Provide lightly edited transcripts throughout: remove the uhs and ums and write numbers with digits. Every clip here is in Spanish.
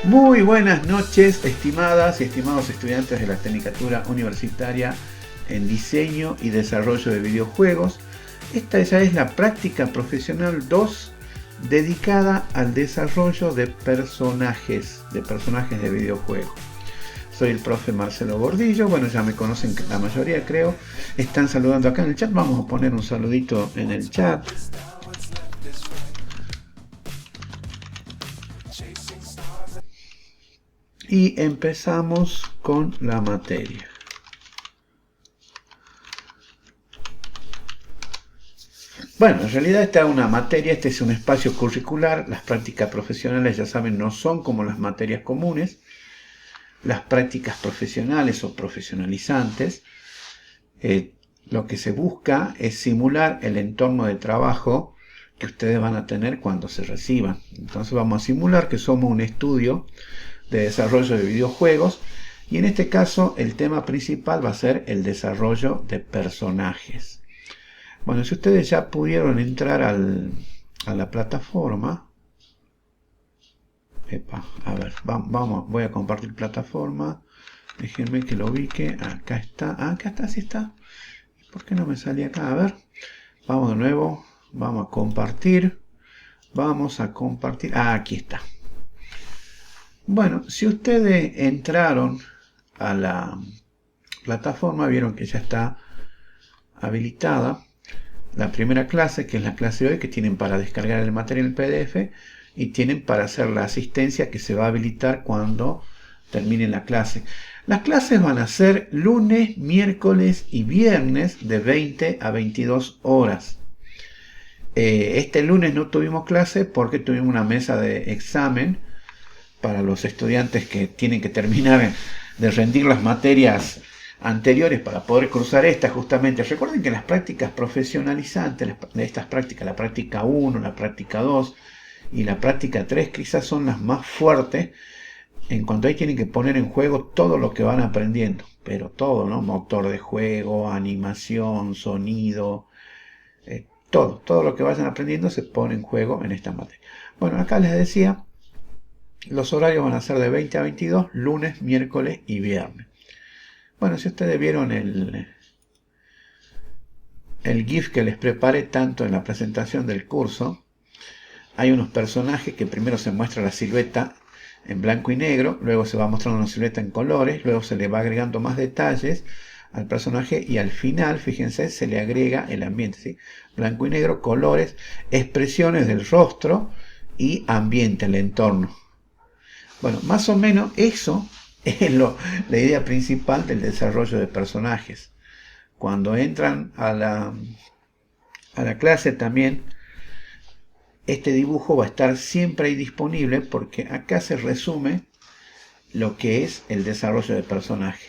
Muy buenas noches, estimadas y estimados estudiantes de la Tecnicatura Universitaria en Diseño y Desarrollo de Videojuegos. Esta ya es la práctica profesional 2 dedicada al desarrollo de personajes de videojuegos. Soy el profe Marcelo Gordillo, bueno, ya me conocen la mayoría, creo. Están saludando acá en el chat, vamos a poner un saludito en el chat. Y empezamos con la materia. Bueno, en realidad esta es una materia, este es un espacio curricular. Las prácticas profesionales, ya saben, no son como las materias comunes. Las prácticas profesionales o profesionalizantes, lo que se busca es simular el entorno de trabajo que ustedes van a tener cuando se reciban. Entonces vamos a simular que somos un estudio de desarrollo de videojuegos y en este caso el tema principal va a ser el desarrollo de personajes. Bueno, si ustedes ya pudieron entrar a la plataforma, a ver, vamos, voy a compartir plataforma, déjenme que lo ubique, acá está, acá está, sí está, ¿por qué no me salía acá? A ver, vamos de nuevo, vamos a compartir, aquí está. Bueno, si ustedes entraron a la plataforma, vieron que ya está habilitada la primera clase, que es la clase de hoy, que tienen para descargar el material PDF y tienen para hacer la asistencia que se va a habilitar cuando termine la clase. Las clases van a ser lunes, miércoles y viernes de 20 a 22 horas. Este lunes no tuvimos clase porque tuvimos una mesa de examen para los estudiantes que tienen que terminar de rendir las materias anteriores para poder cruzar estas justamente. Recuerden que las prácticas profesionalizantes de estas prácticas, la práctica 1, la práctica 2 y la práctica 3 quizás son las más fuertes en cuanto ahí tienen que poner en juego todo lo que van aprendiendo, pero todo, ¿no? Motor de juego, animación, sonido, todo lo que vayan aprendiendo se pone en juego en esta materia. Bueno, acá les decía, los horarios van a ser de 20 a 22, lunes, miércoles y viernes. Bueno, si ustedes vieron el GIF que les preparé tanto en la presentación del curso, hay unos personajes que primero se muestra la silueta en blanco y negro, luego se va mostrando una silueta en colores, luego se le va agregando más detalles al personaje y al final, fíjense, se le agrega el ambiente, ¿sí? Blanco y negro, colores, expresiones del rostro y ambiente, el entorno. Bueno, más o menos eso es la idea principal del desarrollo de personajes. Cuando entran a la clase también, este dibujo va a estar siempre ahí disponible porque acá se resume lo que es el desarrollo de personaje.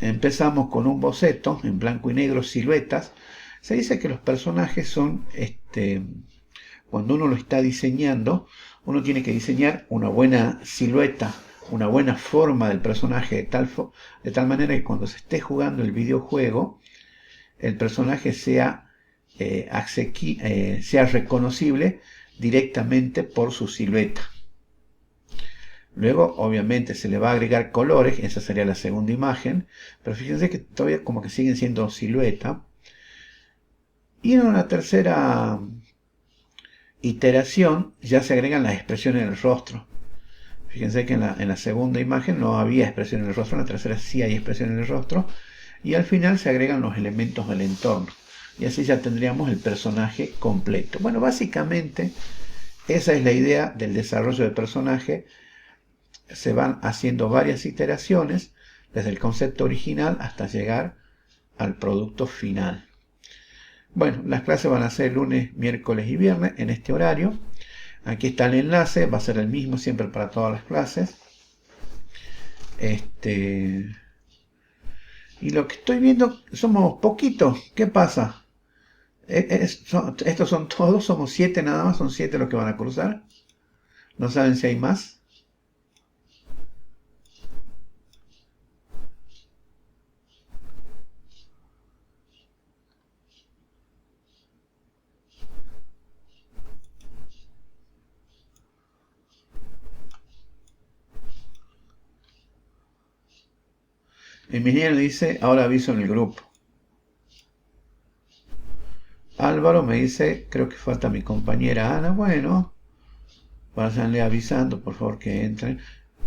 Empezamos con un boceto en blanco y negro, siluetas. Se dice que los personajes son, cuando uno lo está diseñando, uno tiene que diseñar una buena silueta, una buena forma del personaje de tal manera que cuando se esté jugando el videojuego, el personaje sea sea reconocible directamente por su silueta. Luego, obviamente, se le va a agregar colores, esa sería la segunda imagen, pero fíjense que todavía como que siguen siendo silueta. Y en una tercera iteración ya se agregan las expresiones en el rostro. Fíjense que en la segunda imagen no había expresión en el rostro, en la tercera sí hay expresión en el rostro. Y al final se agregan los elementos del entorno. Y así ya tendríamos el personaje completo. Bueno, básicamente esa es la idea del desarrollo de personaje. Se van haciendo varias iteraciones desde el concepto original hasta llegar al producto final. Bueno, las clases van a ser lunes, miércoles y viernes en este horario. Aquí está el enlace, va a ser el mismo siempre para todas las clases. Y lo que estoy viendo, somos poquitos. ¿Qué pasa? Estos son todos, somos 7 nada más, son 7 los que van a cruzar. No saben si hay más. Emiliano dice, ahora aviso en el grupo. Álvaro me dice, creo que falta mi compañera Ana. Bueno, váyanle avisando, por favor, que entren.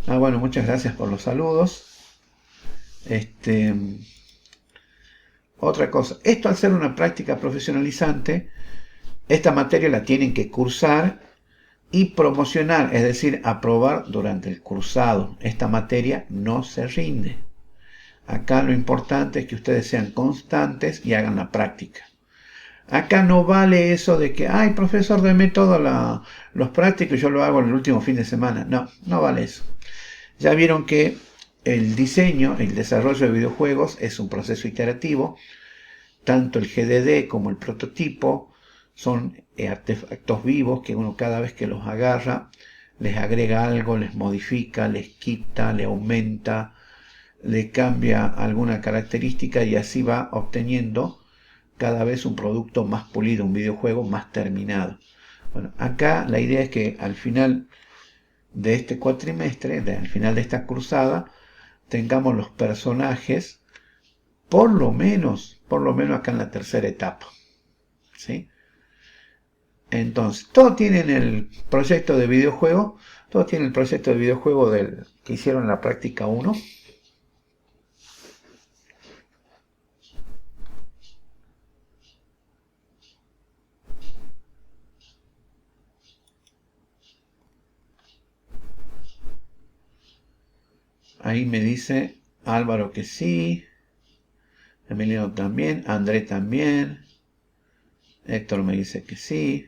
Bueno, muchas gracias por los saludos. Otra cosa, esto al ser una práctica profesionalizante, esta materia la tienen que cursar y promocionar, es decir, aprobar durante el cursado. Esta materia no se rinde. Acá lo importante es que ustedes sean constantes y hagan la práctica. Acá no vale eso de que, ay, profesor, deme todos los prácticos y yo lo hago el último fin de semana. No, no vale eso. Ya vieron que el diseño, el desarrollo de videojuegos es un proceso iterativo. Tanto el GDD como el prototipo son artefactos vivos que uno cada vez que los agarra les agrega algo, les modifica, les quita, le aumenta, le cambia alguna característica y así va obteniendo cada vez un producto más pulido, un videojuego más terminado. Bueno, acá la idea es que al final de este cuatrimestre, al final de esta cruzada, tengamos los personajes por lo menos acá en la tercera etapa, ¿sí? Entonces, todos tienen el proyecto de videojuego, que hicieron en la práctica 1. Ahí me dice Álvaro que sí, Emiliano también, André también, Héctor me dice que sí.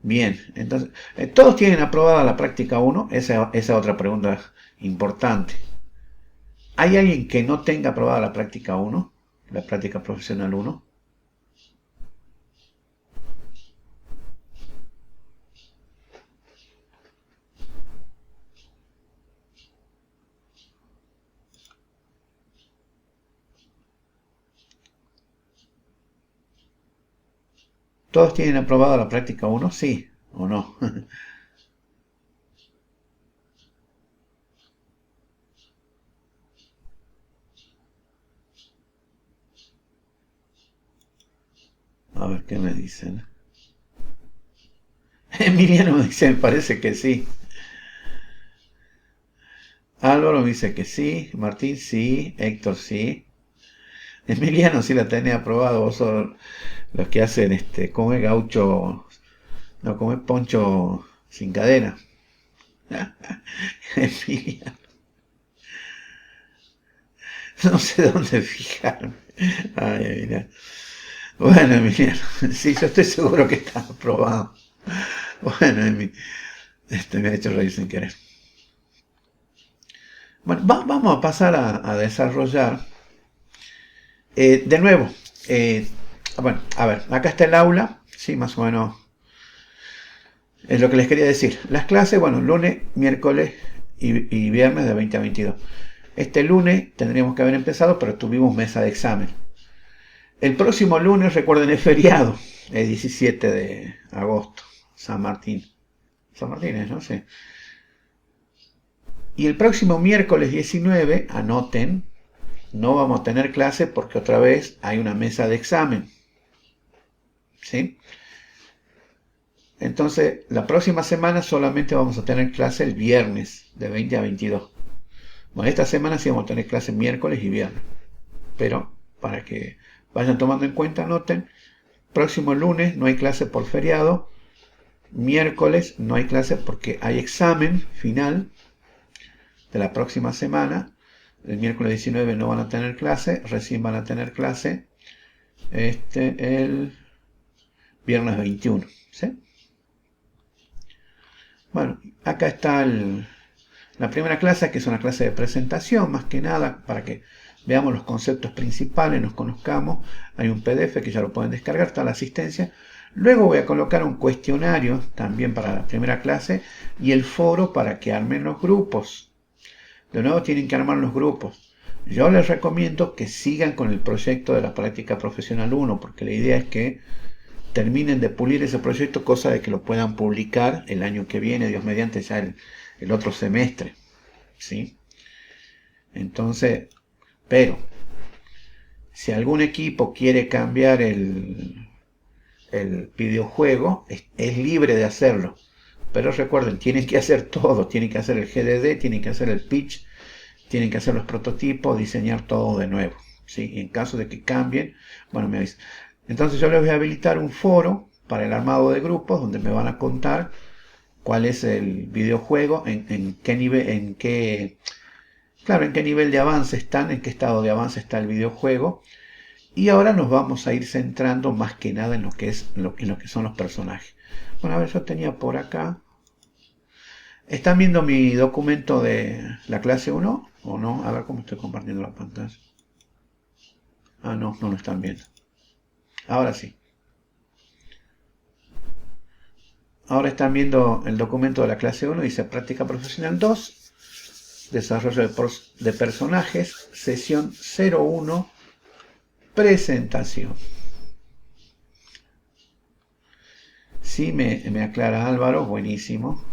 Bien, entonces, ¿todos tienen aprobada la práctica 1? Esa otra pregunta importante. ¿Hay alguien que no tenga aprobada la práctica 1? La práctica profesional 1. ¿Todos tienen aprobada la práctica 1? Sí o no. A ver qué me dicen. Emiliano me dice, me parece que sí. Álvaro me dice que sí. Martín sí. Héctor sí. Emiliano sí la tenés aprobado. Vos sos los que hacen come gaucho. No, come poncho sin cadena. Emiliano. No sé dónde fijarme. Ay, Emiliano. Bueno, Emiliano. Sí, yo estoy seguro que está aprobado. Bueno, me ha hecho reír sin querer. Bueno, vamos a pasar a desarrollar. De nuevo, bueno, a ver, acá está el aula, sí, más o menos es lo que les quería decir. Las clases, bueno, lunes, miércoles y viernes de 20 a 22. Este lunes tendríamos que haber empezado, pero tuvimos mesa de examen. El próximo lunes, recuerden, es feriado, el 17 de agosto, San Martín. San Martín es, ¿no? Sí. Y el próximo miércoles 19, anoten, no vamos a tener clase porque otra vez hay una mesa de examen. ¿Sí? Entonces, la próxima semana solamente vamos a tener clase el viernes de 20 a 22. Bueno, esta semana sí vamos a tener clase miércoles y viernes. Pero para que vayan tomando en cuenta, anoten, próximo lunes no hay clase por feriado. Miércoles no hay clase porque hay examen final de la próxima semana. El miércoles 19 no van a tener clase, recién van a tener clase el viernes 21. ¿Sí? Bueno, acá está la primera clase, que es una clase de presentación, más que nada, para que veamos los conceptos principales, nos conozcamos. Hay un PDF que ya lo pueden descargar, está la asistencia. Luego voy a colocar un cuestionario también para la primera clase y el foro para que armen los grupos. De nuevo tienen que armar los grupos. Yo les recomiendo que sigan con el proyecto de la práctica profesional 1, porque la idea es que terminen de pulir ese proyecto, cosa de que lo puedan publicar el año que viene, Dios mediante, ya el otro semestre. ¿Sí? Entonces, pero si algún equipo quiere cambiar el videojuego, es libre de hacerlo. Pero recuerden, tienen que hacer todo, tienen que hacer el GDD, tienen que hacer el pitch, tienen que hacer los prototipos, diseñar todo de nuevo. ¿Sí? Y en caso de que cambien, bueno, me avisan. Entonces yo les voy a habilitar un foro para el armado de grupos donde me van a contar cuál es el videojuego, en qué nivel, claro, en qué nivel de avance están, en qué estado de avance está el videojuego. Y ahora nos vamos a ir centrando más que nada en lo que son los personajes. Bueno, a ver, yo tenía por acá. ¿Están viendo mi documento de la clase 1 o no? A ver cómo estoy compartiendo la pantalla. Ah, no, no lo están viendo. Ahora sí. Ahora están viendo el documento de la clase 1, dice Práctica Profesional 2, Desarrollo de Personajes, sesión 01, Presentación. Sí, me aclara Álvaro, buenísimo.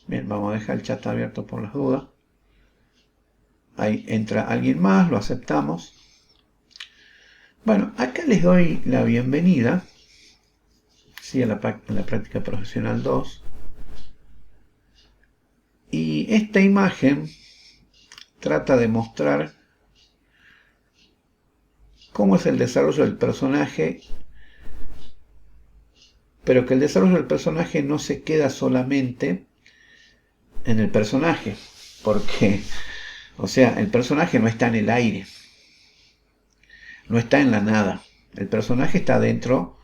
Bien, vamos a dejar el chat abierto por las dudas. Ahí entra alguien más, lo aceptamos. Bueno, acá les doy la bienvenida, ¿sí? a la práctica profesional 2. Y esta imagen trata de mostrar cómo es el desarrollo del personaje, pero que el desarrollo del personaje no se queda solamente en el personaje, porque, o sea, el personaje no está en el aire, no está en la nada. El personaje está dentro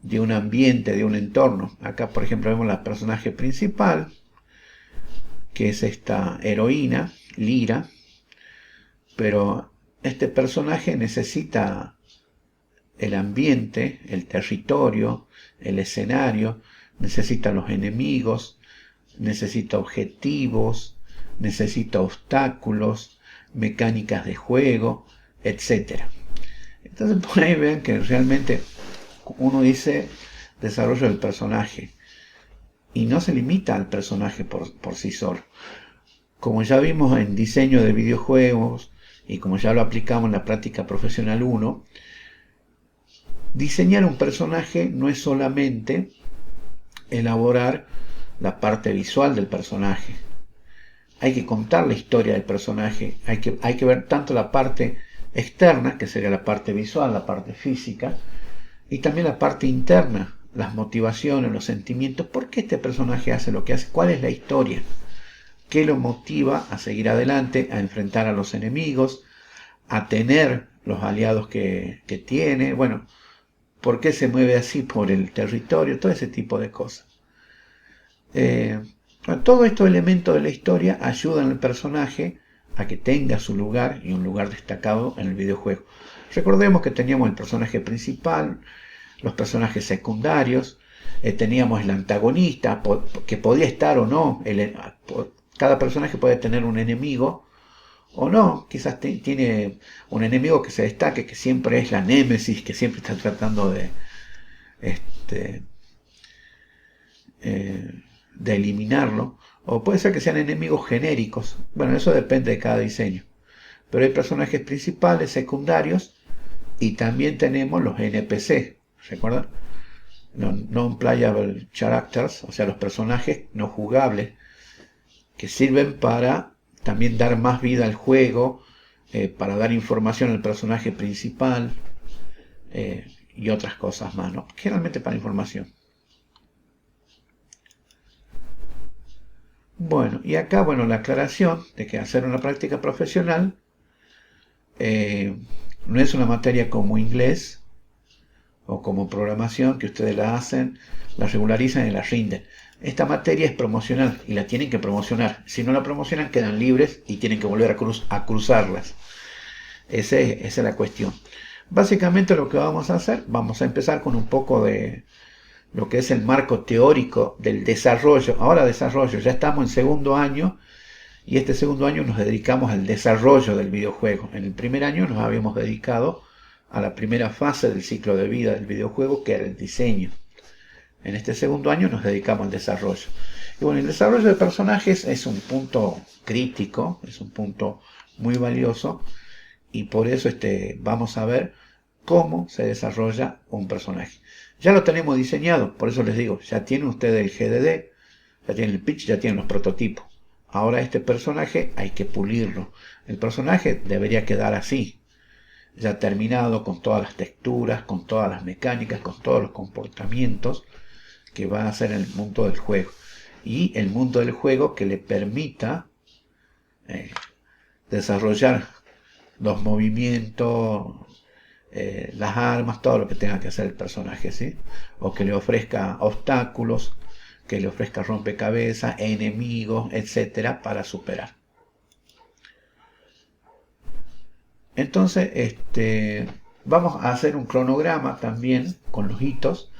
de un ambiente, de un entorno. Acá, por ejemplo, vemos la personaje principal, que es esta heroína, Lyra, pero este personaje necesita el ambiente, el territorio, el escenario, necesita los enemigos, necesita objetivos, necesita obstáculos, mecánicas de juego, etc. Entonces por ahí vean que realmente uno dice desarrollo del personaje y no se limita al personaje por sí solo. Como ya vimos en diseño de videojuegos y como ya lo aplicamos en la práctica profesional 1, diseñar un personaje no es solamente elaborar la parte visual del personaje. Hay que contar la historia del personaje, hay que ver tanto la parte externa, que sería la parte visual, la parte física, y también la parte interna, las motivaciones, los sentimientos. ¿Por qué este personaje hace lo que hace? ¿Cuál es la historia? ¿Qué lo motiva a seguir adelante, a enfrentar a los enemigos, a tener los aliados que tiene? Bueno, ¿por qué se mueve así por el territorio? Todo ese tipo de cosas. Todos estos elementos de la historia ayudan al personaje a que tenga su lugar y un lugar destacado en el videojuego. Recordemos que teníamos el personaje principal, los personajes secundarios, teníamos el antagonista, que podía estar o no, cada personaje puede tener un enemigo o no, quizás tiene un enemigo que se destaque, que siempre es la némesis, que siempre está tratando de eliminarlo, o puede ser que sean enemigos genéricos. Bueno, eso depende de cada diseño, pero hay personajes principales, secundarios, y también tenemos los NPC, ¿recuerdan? Non-playable characters, o sea, los personajes no jugables, que sirven para también dar más vida al juego, para dar información al personaje principal, y otras cosas más, ¿no? Generalmente para información. Bueno, y acá, bueno, la aclaración de que hacer una práctica profesional no es una materia como inglés o como programación, que ustedes la hacen, la regularizan y la rinden. Esta materia es promocional y la tienen que promocionar. Si no la promocionan, quedan libres y tienen que volver a cruzarlas. Esa es la cuestión. Básicamente lo que vamos a hacer, vamos a empezar con un poco de lo que es el marco teórico del desarrollo. Ahora desarrollo, ya estamos en segundo año y este segundo año nos dedicamos al desarrollo del videojuego. En el primer año nos habíamos dedicado a la primera fase del ciclo de vida del videojuego, que era el diseño. En este segundo año nos dedicamos al desarrollo. Y bueno, el desarrollo de personajes es un punto crítico, es un punto muy valioso, y por eso vamos a ver cómo se desarrolla un personaje. Ya lo tenemos diseñado, por eso les digo, ya tienen ustedes el GDD, ya tienen el pitch, ya tienen los prototipos. Ahora este personaje hay que pulirlo. El personaje debería quedar así, ya terminado, con todas las texturas, con todas las mecánicas, con todos los comportamientos que va a hacer en el mundo del juego. Y el mundo del juego que le permita desarrollar los movimientos, las armas, todo lo que tenga que hacer el personaje, ¿sí? O que le ofrezca obstáculos, que le ofrezca rompecabezas, enemigos, etcétera, para superar. Entonces, vamos a hacer un cronograma también con los hitos.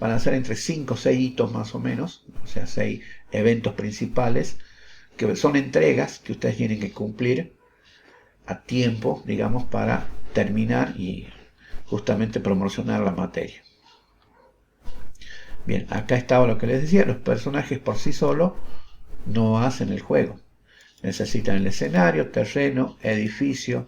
Van a ser entre 5 o 6 hitos más o menos, o sea, 6 eventos principales, que son entregas que ustedes tienen que cumplir a tiempo, digamos, para terminar y justamente promocionar la materia. Bien, acá estaba lo que les decía, los personajes por sí solos no hacen el juego. Necesitan el escenario, terreno, edificio,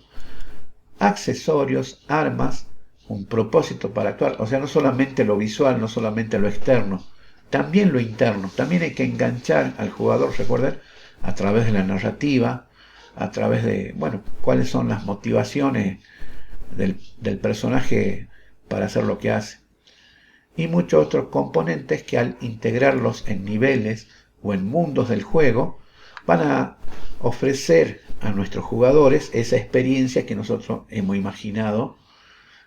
accesorios, armas, un propósito para actuar. O sea, no solamente lo visual, no solamente lo externo, también lo interno. También hay que enganchar al jugador, recuerden, a través de la narrativa, a través de, bueno, cuáles son las motivaciones del personaje para hacer lo que hace. Y muchos otros componentes que al integrarlos en niveles o en mundos del juego van a ofrecer a nuestros jugadores esa experiencia que nosotros hemos imaginado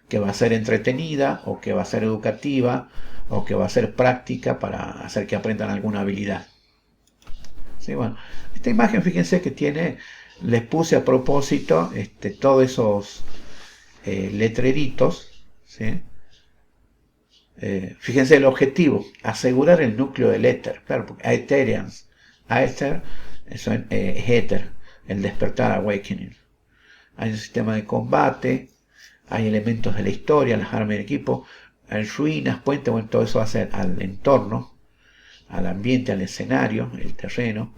que va a ser entretenida o que va a ser educativa o que va a ser práctica para hacer que aprendan alguna habilidad. ¿Sí? Bueno, esta imagen, fíjense que tiene, les puse a propósito todos esos letreritos, ¿sí? Fíjense el objetivo, asegurar el núcleo del éter. Claro, porque Aetherians, Aether, eso es Ether, el despertar, awakening. Hay un sistema de combate, hay elementos de la historia, las armas del equipo, hay ruinas, puentes, bueno, todo eso hace al entorno, al ambiente, al escenario, el terreno.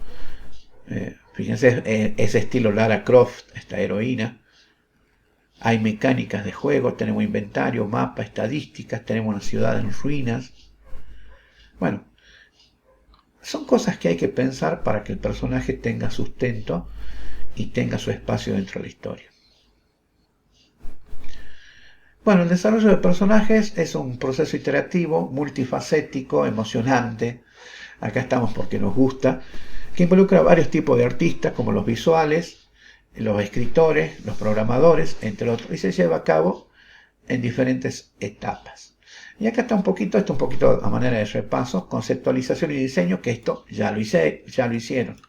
Fíjense ese estilo Lara Croft, esta heroína. Hay mecánicas de juego, tenemos inventario, mapa, estadísticas, tenemos una ciudad en ruinas. Bueno, son cosas que hay que pensar para que el personaje tenga sustento y tenga su espacio dentro de la historia. Bueno, el desarrollo de personajes es un proceso iterativo, multifacético, emocionante. Acá estamos porque nos gusta, que involucra varios tipos de artistas, como los visuales, los escritores, los programadores, entre otros, y se lleva a cabo en diferentes etapas. Y acá está un poquito a manera de repaso, conceptualización y diseño, que esto ya lo hicieron.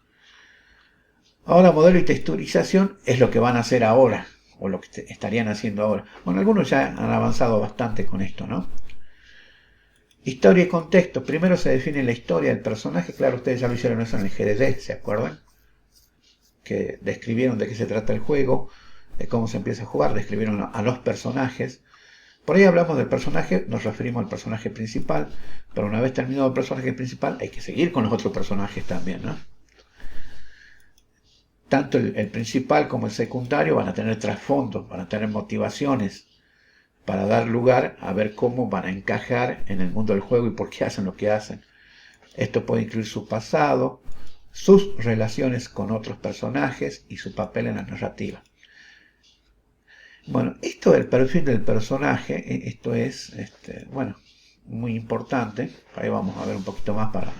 Ahora modelo y texturización es lo que van a hacer ahora, o lo que estarían haciendo ahora. Bueno, algunos ya han avanzado bastante con esto, ¿no? Historia y contexto. Primero se define la historia del personaje. Claro, ustedes ya lo hicieron eso en el GDD, ¿se acuerdan? Que describieron de qué se trata el juego, de cómo se empieza a jugar, describieron a los personajes. Por ahí hablamos del personaje, nos referimos al personaje principal, pero una vez terminado el personaje principal hay que seguir con los otros personajes también, ¿no? Tanto el principal como el secundario van a tener trasfondos, van a tener motivaciones para dar lugar a ver cómo van a encajar en el mundo del juego y por qué hacen lo que hacen. Esto puede incluir su pasado, sus relaciones con otros personajes y su papel en la narrativa. Bueno, esto del perfil del personaje, esto es, bueno, muy importante. Ahí vamos a ver un poquito más para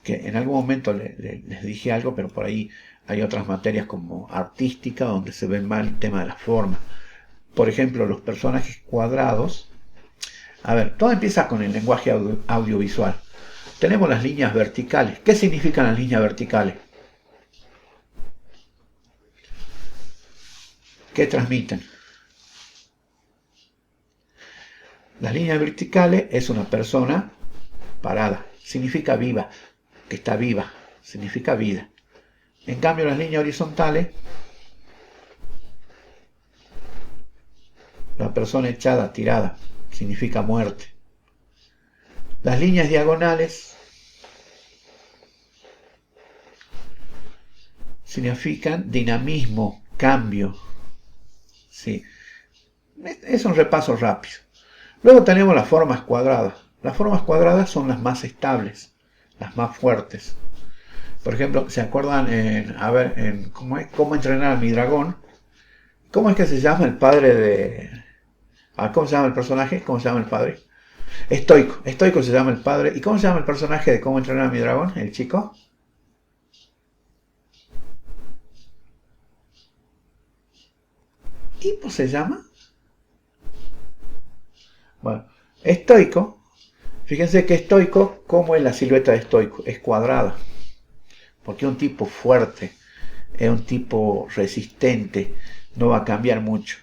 que en algún momento les dije algo, pero por ahí hay otras materias como artística donde se ve mal el tema de la forma. Por ejemplo, los personajes cuadrados. A ver, todo empieza con el lenguaje audiovisual. Tenemos las líneas verticales. ¿Qué significan las líneas verticales? ¿Qué transmiten? Las líneas verticales es una persona parada. Significa viva, que está viva. Significa vida. En cambio, las líneas horizontales la persona echada, tirada, significa muerte. Las líneas diagonales significan dinamismo, cambio. Sí. Es un repaso rápido. Luego tenemos las formas cuadradas. Las formas cuadradas son las más estables, las más fuertes. Por ejemplo, ¿se acuerdan cómo entrenar a mi dragón? ¿Cómo es que se llama el padre de... ¿Cómo se llama el personaje? ¿Cómo se llama el padre? Estoico. Estoico se llama el padre. ¿Y cómo se llama el personaje de cómo entrenar a mi dragón? ¿El chico? ¿Hipo se llama? Bueno, estoico. Fíjense que estoico, ¿cómo es la silueta de estoico? Es cuadrada. Porque es un tipo fuerte, es un tipo resistente, no va a cambiar mucho.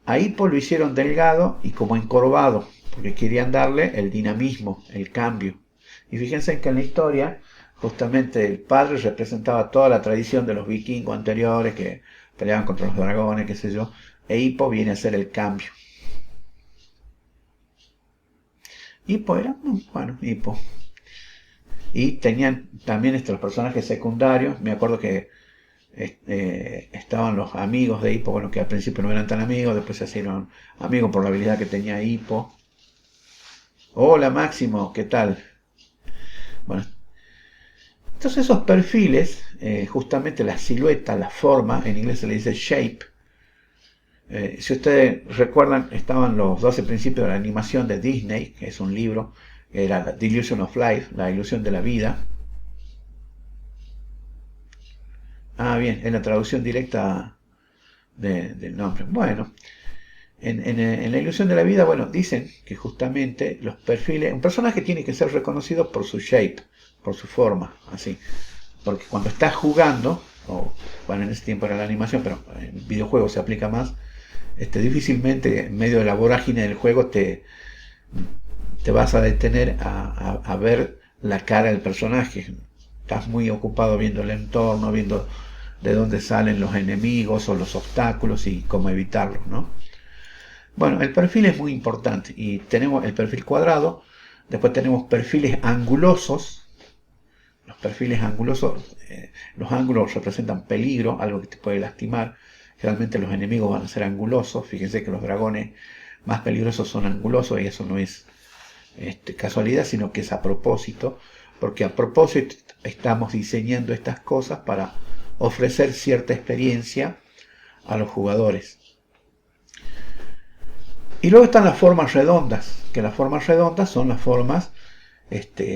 A Hipo lo hicieron delgado y como encorvado, porque querían darle el dinamismo, el cambio. Y fíjense que en la historia, justamente el padre representaba toda la tradición de los vikingos anteriores que peleaban contra los dragones, qué sé yo, e Hipo viene a ser el cambio. Hipo era, bueno, Hipo. Y tenían también los personajes secundarios. Me acuerdo que estaban los amigos de Hipo, bueno, que al principio no eran tan amigos, después se hicieron amigos por la habilidad que tenía Hipo. Hola Máximo, ¿qué tal? Bueno, entonces esos perfiles, justamente la silueta, la forma, en inglés se le dice shape. Si ustedes recuerdan, estaban los 12 principios de la animación de Disney, que es un libro, que era The Illusion of Life, la ilusión de la vida. Ah, bien, en la traducción directa del nombre. Bueno, en la ilusión de la vida, bueno, dicen que justamente los perfiles, un personaje tiene que ser reconocido por su shape, por su forma, así. Porque cuando estás jugando, bueno, en ese tiempo era la animación, pero en videojuegos se aplica más, difícilmente en medio de la vorágine del juego te vas a detener a ver la cara del personaje. Estás muy ocupado viendo el entorno, viendo de dónde salen los enemigos o los obstáculos y cómo evitarlos, ¿no? Bueno, el perfil es muy importante y tenemos el perfil cuadrado, después tenemos perfiles angulosos. Los perfiles angulosos, los ángulos representan peligro, algo que te puede lastimar. Generalmente los enemigos van a ser angulosos. Fíjense que los dragones más peligrosos son angulosos y eso no es casualidad, sino que es a propósito, porque a propósito estamos diseñando estas cosas para ofrecer cierta experiencia a los jugadores. Y luego están las formas redondas, que las formas redondas son las formas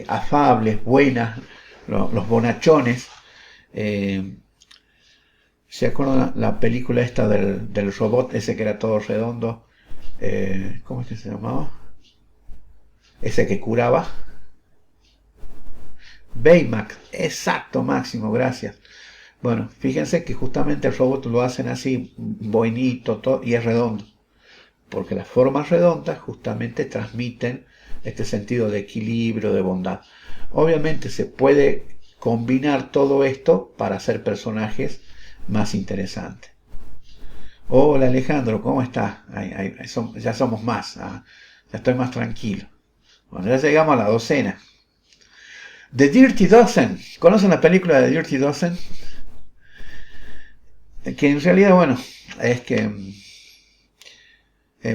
afables, buenas, los bonachones. ¿Se acuerdan la película esta del robot ese que era todo redondo? ¿Cómo es que se llamaba? Ese que curaba. Baymax, exacto, Máximo, gracias. Bueno, fíjense que justamente el robot lo hacen así, bonito, todo, y es redondo. Porque las formas redondas justamente transmiten este sentido de equilibrio, de bondad. Obviamente se puede combinar todo esto para hacer personajes más interesantes. Hola Alejandro, ¿cómo estás? Ya somos más, ya estoy más tranquilo. Bueno, ya llegamos a la docena. The Dirty Dozen. ¿Conocen la película de The Dirty Dozen? Que en realidad, bueno, es que...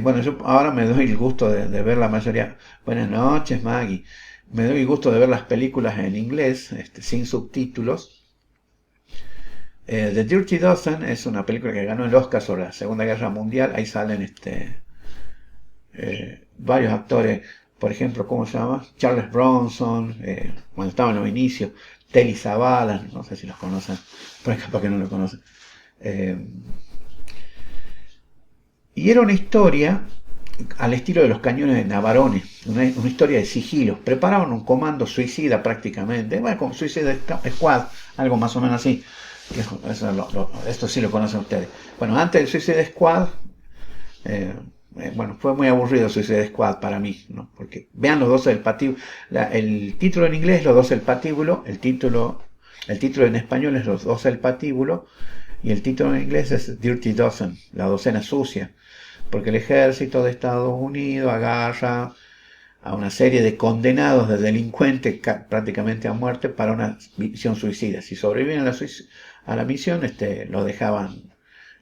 bueno, yo ahora me doy el gusto de ver la mayoría. Buenas noches, Maggie. Me doy el gusto de ver las películas en inglés, sin subtítulos. The Dirty Dozen es una película que ganó el Oscar sobre la Segunda Guerra Mundial. Ahí salen varios actores. Por ejemplo, ¿cómo se llama? Charles Bronson, cuando estaba en los inicios. Telly Savalas, no sé si los conocen, pero es capaz que no lo conocen. Y era una historia al estilo de los cañones de Navarone, una historia de sigilos. Preparaban un comando suicida prácticamente, bueno, con Suicide Squad, algo más o menos así. Esto sí lo conocen ustedes. Bueno, antes del Suicide Squad, bueno, fue muy aburrido Suicide Squad para mí, ¿no? Porque vean los 12 del patíbulo. El título en inglés es los 12 del patíbulo, el título en español es los 12 del patíbulo, y el título en inglés es Dirty Dozen, la docena sucia. porque el ejército de Estados Unidos agarra a una serie de condenados, de delincuentes prácticamente a muerte para una misión suicida. Si sobreviven a la misión, lo dejaban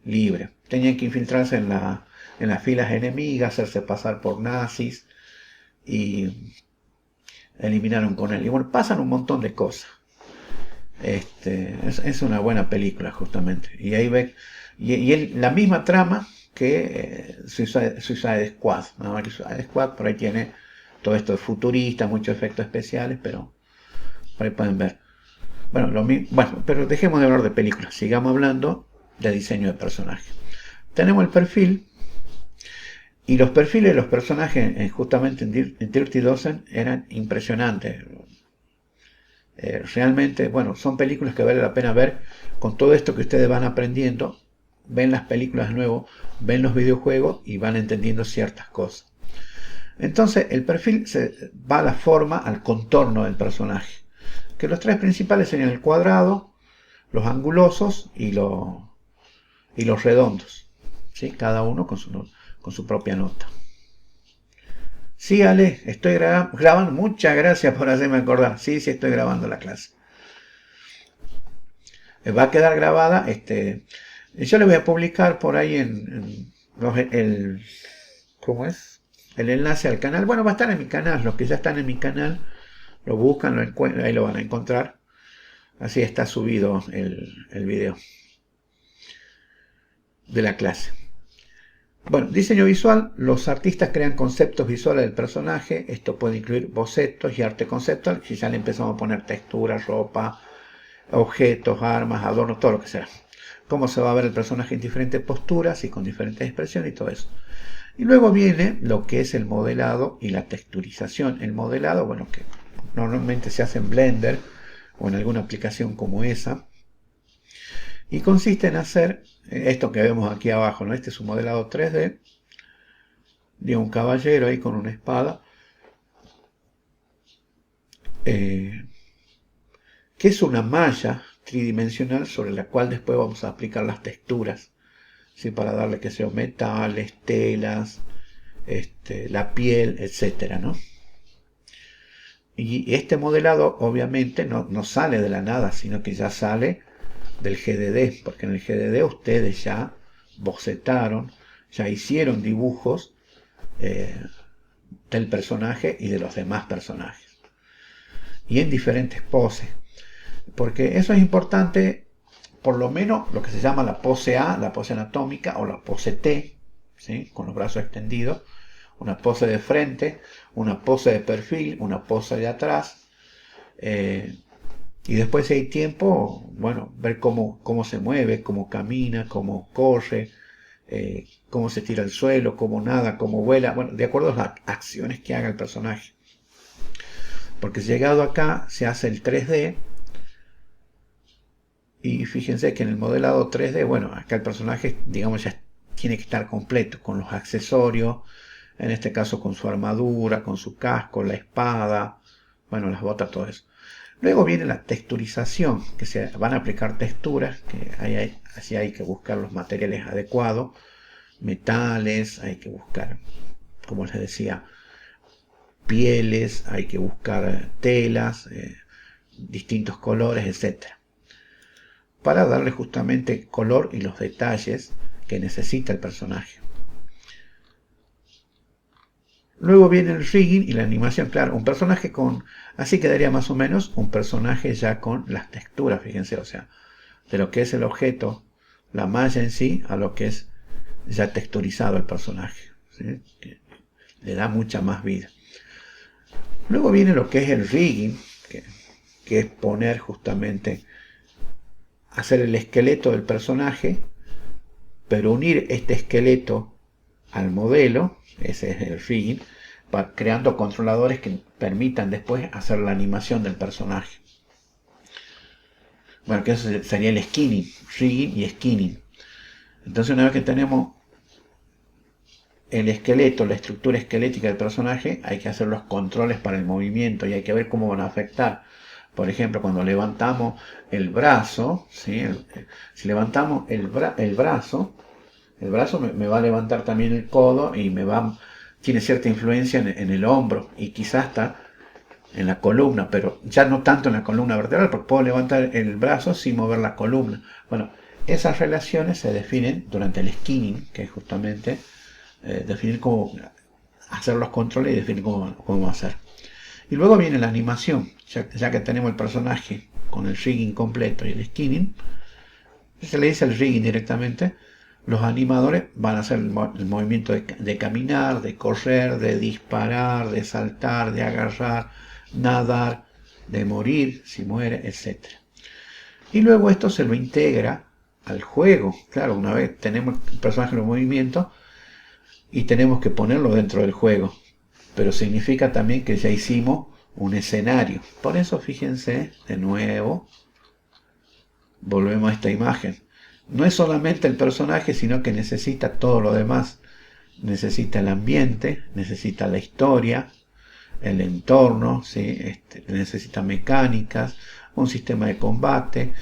libre. Tenían que infiltrarse en las filas enemigas, hacerse pasar por nazis y eliminaron con él. Y bueno, pasan un montón de cosas. Es una buena película justamente. Y ahí ve, la misma trama que Suicide Squad. Nada más que Suicide Squad por ahí tiene todo esto de futurista, muchos efectos especiales, pero por ahí pueden ver. Bueno, pero dejemos de hablar de películas, sigamos hablando de diseño de personajes. Tenemos el perfil, y los perfiles de los personajes justamente en Dirty Dozen eran impresionantes. Realmente, bueno, son películas que vale la pena ver con todo esto que ustedes van aprendiendo. Ven las películas de nuevo, ven los videojuegos y van entendiendo ciertas cosas. Entonces el perfil se va a la forma, al contorno del personaje, que los tres principales serían el cuadrado, los angulosos y los redondos, ¿sí? Cada uno con su propia nota. Sí, Ale, estoy grabando. Muchas gracias por hacerme acordar. Sí, estoy grabando la clase. Va a quedar grabada. Yo le voy a publicar por ahí ¿cómo es? El enlace al canal. Bueno, va a estar en mi canal. Los que ya están en mi canal lo buscan, lo encuentran, ahí lo van a encontrar. Así está subido el video de la clase. Bueno, diseño visual. Los artistas crean conceptos visuales del personaje. Esto puede incluir bocetos y arte conceptual. Si ya le empezamos a poner texturas, ropa, objetos, armas, adornos, todo lo que sea. Cómo se va a ver el personaje en diferentes posturas y con diferentes expresiones y todo eso. Y luego viene lo que es el modelado y la texturización. El modelado, bueno, que normalmente se hace en Blender o en alguna aplicación como esa. Y consiste en hacer esto que vemos aquí abajo, ¿no? Este es un modelado 3D de un caballero ahí con una espada. Que es una malla tridimensional sobre la cual después vamos a aplicar las texturas, ¿sí? Para darle que sea metales, telas, la piel, etcétera, ¿no? Y este modelado obviamente no sale de la nada, sino que ya sale del GDD, porque en el GDD ustedes ya bocetaron, ya hicieron dibujos del personaje y de los demás personajes, y en diferentes poses, porque eso es importante. Por lo menos lo que se llama la pose A, la pose anatómica, o la pose T, ¿sí? Con los brazos extendidos, una pose de frente, una pose de perfil, una pose de atrás, y después, si hay tiempo, bueno, ver cómo se mueve, cómo camina, cómo corre, cómo se tira al suelo, cómo nada, cómo vuela, bueno, de acuerdo a las acciones que haga el personaje. Porque llegado acá se hace el 3D, y fíjense que en el modelado 3D, bueno, acá el personaje, digamos, ya tiene que estar completo, con los accesorios, en este caso con su armadura, con su casco, la espada, bueno, las botas, todo eso. Luego viene la texturización, que se van a aplicar texturas, que así hay que buscar los materiales adecuados, metales, hay que buscar, como les decía, pieles, hay que buscar telas, distintos colores, etcétera, para darle justamente color y los detalles que necesita el personaje. Luego viene el rigging y la animación. Claro, un personaje así quedaría más o menos un personaje ya con las texturas, fíjense, o sea, de lo que es el objeto, la malla en sí, a lo que es ya texturizado el personaje, ¿sí? Que le da mucha más vida. Luego viene lo que es el rigging, que es poner justamente, hacer el esqueleto del personaje, pero unir este esqueleto al modelo, ese es el rigging, creando controladores que permitan después hacer la animación del personaje. Bueno, que eso sería el skinning, rigging y skinning. Entonces, una vez que tenemos el esqueleto, la estructura esquelética del personaje, hay que hacer los controles para el movimiento y hay que ver cómo van a afectar. Por ejemplo, cuando levantamos el brazo, ¿sí? Si levantamos el brazo, El brazo me va a levantar también el codo y tiene cierta influencia en el hombro y quizás hasta en la columna, pero ya no tanto en la columna vertebral, porque puedo levantar el brazo sin mover la columna. Bueno, esas relaciones se definen durante el skinning, que es justamente definir cómo hacer los controles y definir cómo hacer. Y luego viene la animación, ya que tenemos el personaje con el rigging completo y el skinning, se le dice el rigging directamente. Los animadores van a hacer el movimiento de caminar, de correr, de disparar, de saltar, de agarrar, nadar, de morir, si muere, etc. Y luego esto se lo integra al juego. Claro, una vez tenemos el personaje en movimiento y tenemos que ponerlo dentro del juego. Pero significa también que ya hicimos un escenario. Por eso fíjense, de nuevo, volvemos a esta imagen. No es solamente el personaje, sino que necesita todo lo demás. Necesita el ambiente, necesita la historia, el entorno, ¿sí? Necesita mecánicas, un sistema de combate,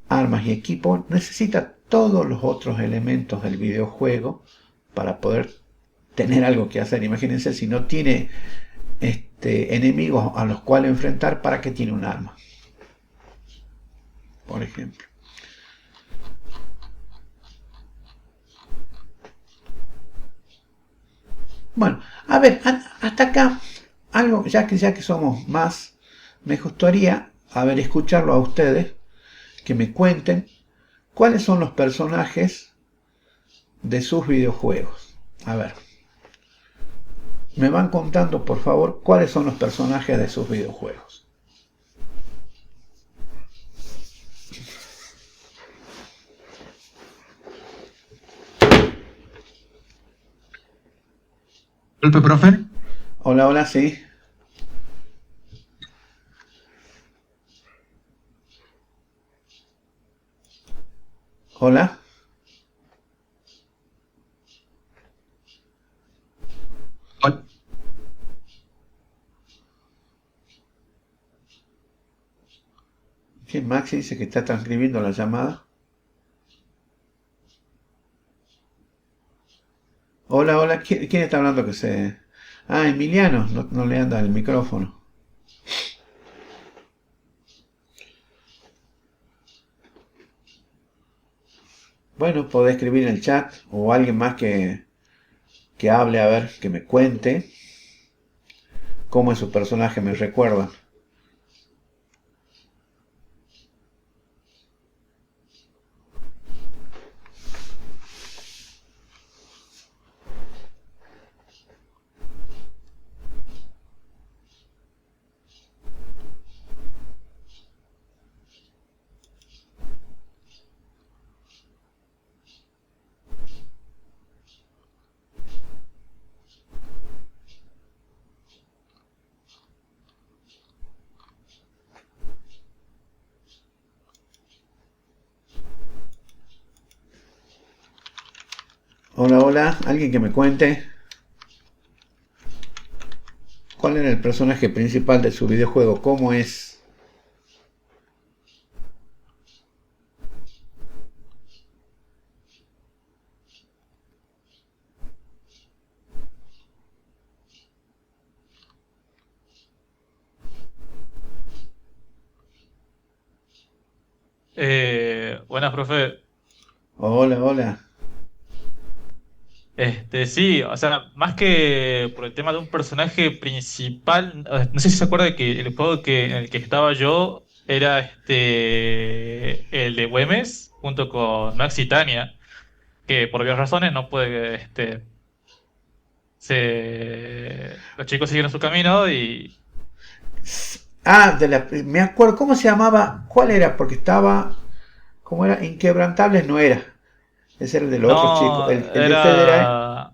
armas y equipo. Necesita todos los otros elementos del videojuego para poder tener algo que hacer. Imagínense si no tiene enemigos a los cuales enfrentar, ¿para qué tiene un arma? Por ejemplo. Bueno, a ver, hasta acá, algo, ya que somos más, me gustaría, escucharlo a ustedes, que me cuenten cuáles son los personajes de sus videojuegos. A ver, me van contando, por favor, cuáles son los personajes de sus videojuegos. Disculpe, profe. Hola, hola, sí. Hola. Hola. ¿Quién? Maxi dice que está transcribiendo la llamada. Hola, hola. ¿Quién está hablando que se... Ah, Emiliano. No le anda el micrófono. Bueno, podés escribir en el chat o alguien más que hable, a ver, que me cuente cómo es su personaje, me recuerda. Hola, hola. Alguien que me cuente cuál era el personaje principal de su videojuego, cómo es. Buenas, profe. Hola, hola. Sí, o sea, más que por el tema de un personaje principal, no sé si se acuerda que el juego en el que estaba yo era el de Güemes junto con Max y Tania, que por varias razones no puede, los chicos siguieron su camino y Ah, me acuerdo, ¿cómo se llamaba? ¿Cuál era? Porque estaba, ¿cómo era? Inquebrantables no era. Ese era el de los otros chicos. no, El de ustedes era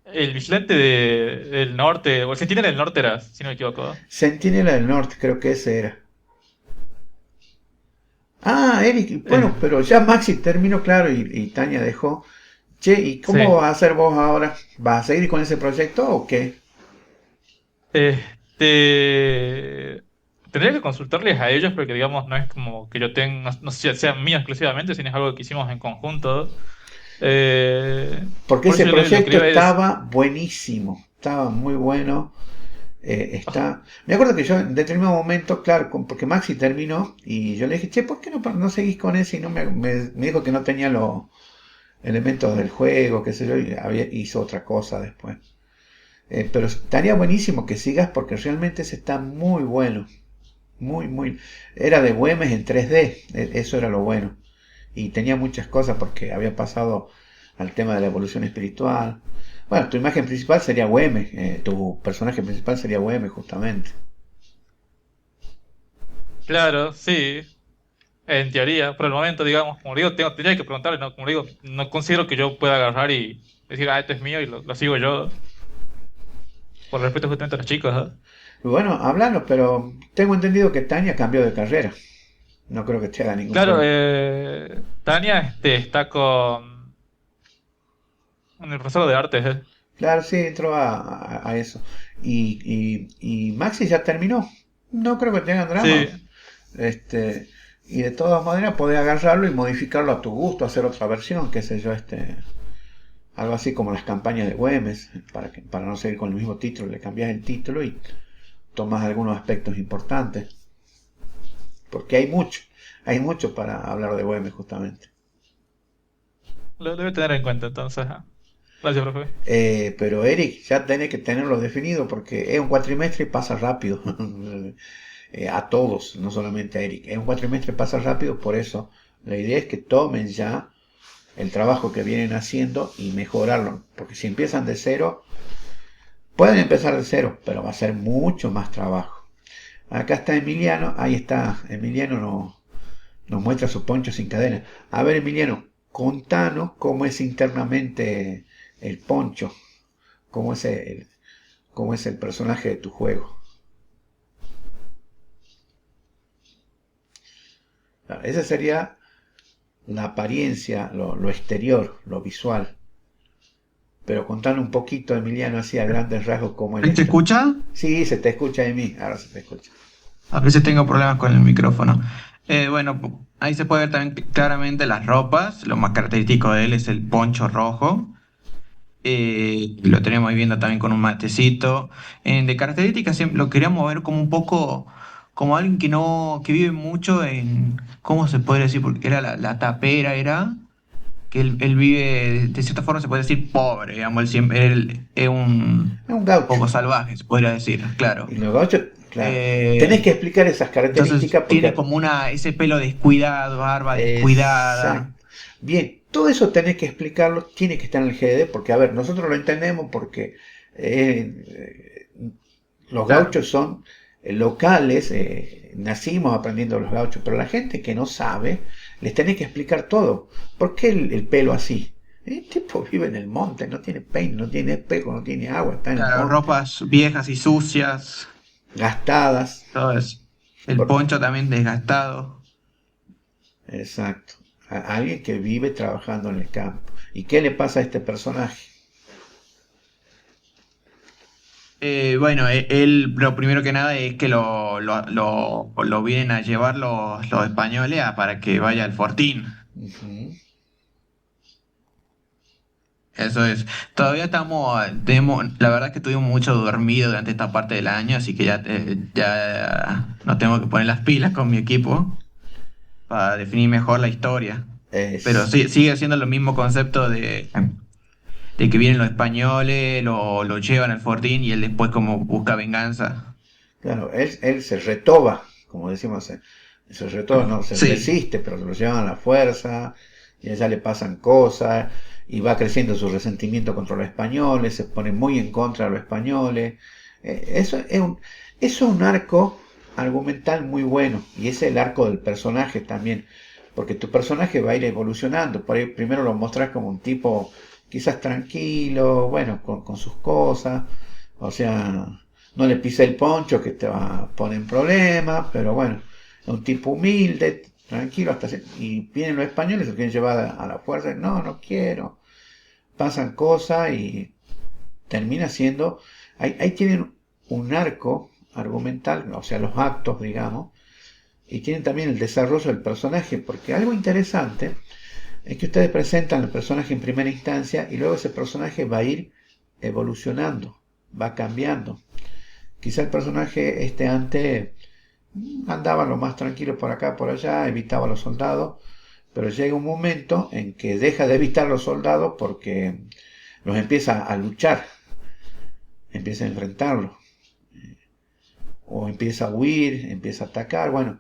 era el vigilante del norte, o el centinela del norte era, si no me equivoco. Centinela del Norte, creo que ese era. Ah, Eric, Eh, bueno, pero ya Maxi terminó, claro, y Tania dejó. Che, ¿y cómo sí. vas a hacer vos ahora? ¿Vas a seguir con ese proyecto o qué? Este, tendría que consultarles a ellos porque, digamos, no es como que yo tenga, no sé si sea mío exclusivamente, sino es algo que hicimos en conjunto. Porque Por ese eso yo lo que proyecto iba es... estaba buenísimo, estaba muy bueno. Me acuerdo que yo en determinado momento, claro, porque Maxi terminó y yo le dije, che, ¿por qué no seguís con ese? Y no me dijo que no tenía los elementos del juego, qué sé yo, y hizo otra cosa después. Pero estaría buenísimo que sigas porque realmente ese está muy bueno. Muy, muy. Era de Güemes en 3D, eso era lo bueno. Y tenía muchas cosas porque había pasado al tema de la evolución espiritual. Bueno, tu imagen principal sería Güemes, tu personaje principal sería Güemes justamente. Claro, sí, en teoría, por el momento, digamos, como digo, tendría que preguntarle, ¿no? Como digo, no considero que yo pueda agarrar y decir, ah, esto es mío y lo sigo yo, por respeto justamente a los chicos, ¿no? Y bueno, hablando, pero tengo entendido que Tania cambió de carrera. No creo que te haga ningún Claro, problema. Tania está en el proceso de artes, ¿eh? Claro, sí, entró a eso. Y Maxi ya terminó. No creo que tengan drama. Sí, Este, y de todas maneras podés agarrarlo y modificarlo a tu gusto, hacer otra versión, qué sé yo, algo así como las campañas de Güemes, para no seguir con el mismo título, le cambias el título y tomas algunos aspectos importantes, porque hay mucho para hablar de Güemes justamente. lo debe tener en cuenta entonces. Ah. Gracias, profe. Pero Eric, ya tenés que tenerlo definido porque es un cuatrimestre y pasa rápido. A todos, no solamente a Eric. Es un cuatrimestre y pasa rápido, por eso la idea es que tomen ya el trabajo que vienen haciendo y mejorarlo. Porque si empiezan de cero, pueden empezar de cero, pero va a ser mucho más trabajo. Acá está Emiliano, ahí está, Emiliano nos muestra su poncho sin cadena. A ver, Emiliano, contanos cómo es internamente el poncho, cómo es el personaje de tu juego. Esa sería la apariencia, lo exterior, lo visual. Pero contanos un poquito, Emiliano, así a grandes rasgos cómo es la ¿Se historia. escucha? Sí, se te escucha de mí, ahora se te escucha. A veces tengo problemas con el micrófono. Bueno, ahí se puede ver también claramente las ropas. Lo más característico de él es el poncho rojo. Lo tenemos ahí viendo también con un matecito. De características siempre lo queríamos ver como un poco como alguien que no, que vive mucho en, ¿cómo se puede decir? Porque era la tapera, era que él vive, de cierta forma se puede decir pobre, digamos, él es un Es un gaucho. poco salvaje, se podría decir, Y claro. los gauchos, claro. Tenés que Eh, explicar esas entonces características tiene porque... como ese pelo descuidado, barba descuidada. Exacto. Bien, todo eso tenés que explicarlo, tiene que estar en el GD, porque, a ver, nosotros lo entendemos porque los Claro, gauchos son locales, nacimos aprendiendo los gauchos, pero la gente que no sabe, les tenés que explicar todo. ¿Por qué el pelo así? El tipo vive en el monte, no tiene peine, no tiene espejo, no tiene agua, está en el claro, monte, ropas viejas y sucias, gastadas. todo eso. El Por- poncho también desgastado. Exacto. Alguien que vive trabajando en el campo. ¿Y qué le pasa a este personaje? Bueno, él lo primero que nada es que lo vienen a llevar los españoles para que vaya al Fortín. Ujú. Eso es. Todavía la verdad es que estuvimos mucho dormidos durante esta parte del año, así que ya nos tengo que poner las pilas con mi equipo para definir mejor la historia. Pero Es, sí, sigue siendo el mismo concepto de que vienen los españoles, lo llevan al Fortín y él después como busca venganza. claro, él se retoba, como decimos, se retoba, no, se Sí, resiste, pero lo llevan a la fuerza, y a ella le pasan cosas, y va creciendo su resentimiento contra los españoles, se pone muy en contra de los españoles. Eso es un arco argumental muy bueno, y es el arco del personaje también, porque tu personaje va a ir evolucionando, por ahí primero lo mostrás como un tipo quizás tranquilo, bueno, con sus cosas, o sea, no le pise el poncho que te va a poner en problemas, pero bueno, es un tipo humilde, tranquilo, y vienen los españoles, se quieren llevar a la fuerza, no, no quiero, pasan cosas y termina siendo, ahí tienen un arco argumental, o sea, los actos, digamos, y tienen también el desarrollo del personaje, porque algo interesante es que ustedes presentan el personaje en primera instancia y luego ese personaje va a ir evolucionando, va cambiando. Quizá el personaje antes andaba lo más tranquilo por acá, por allá, evitaba a los soldados, pero llega un momento en que deja de evitar a los soldados porque los empieza a luchar, empieza a enfrentarlos, o empieza a huir, empieza a atacar, bueno,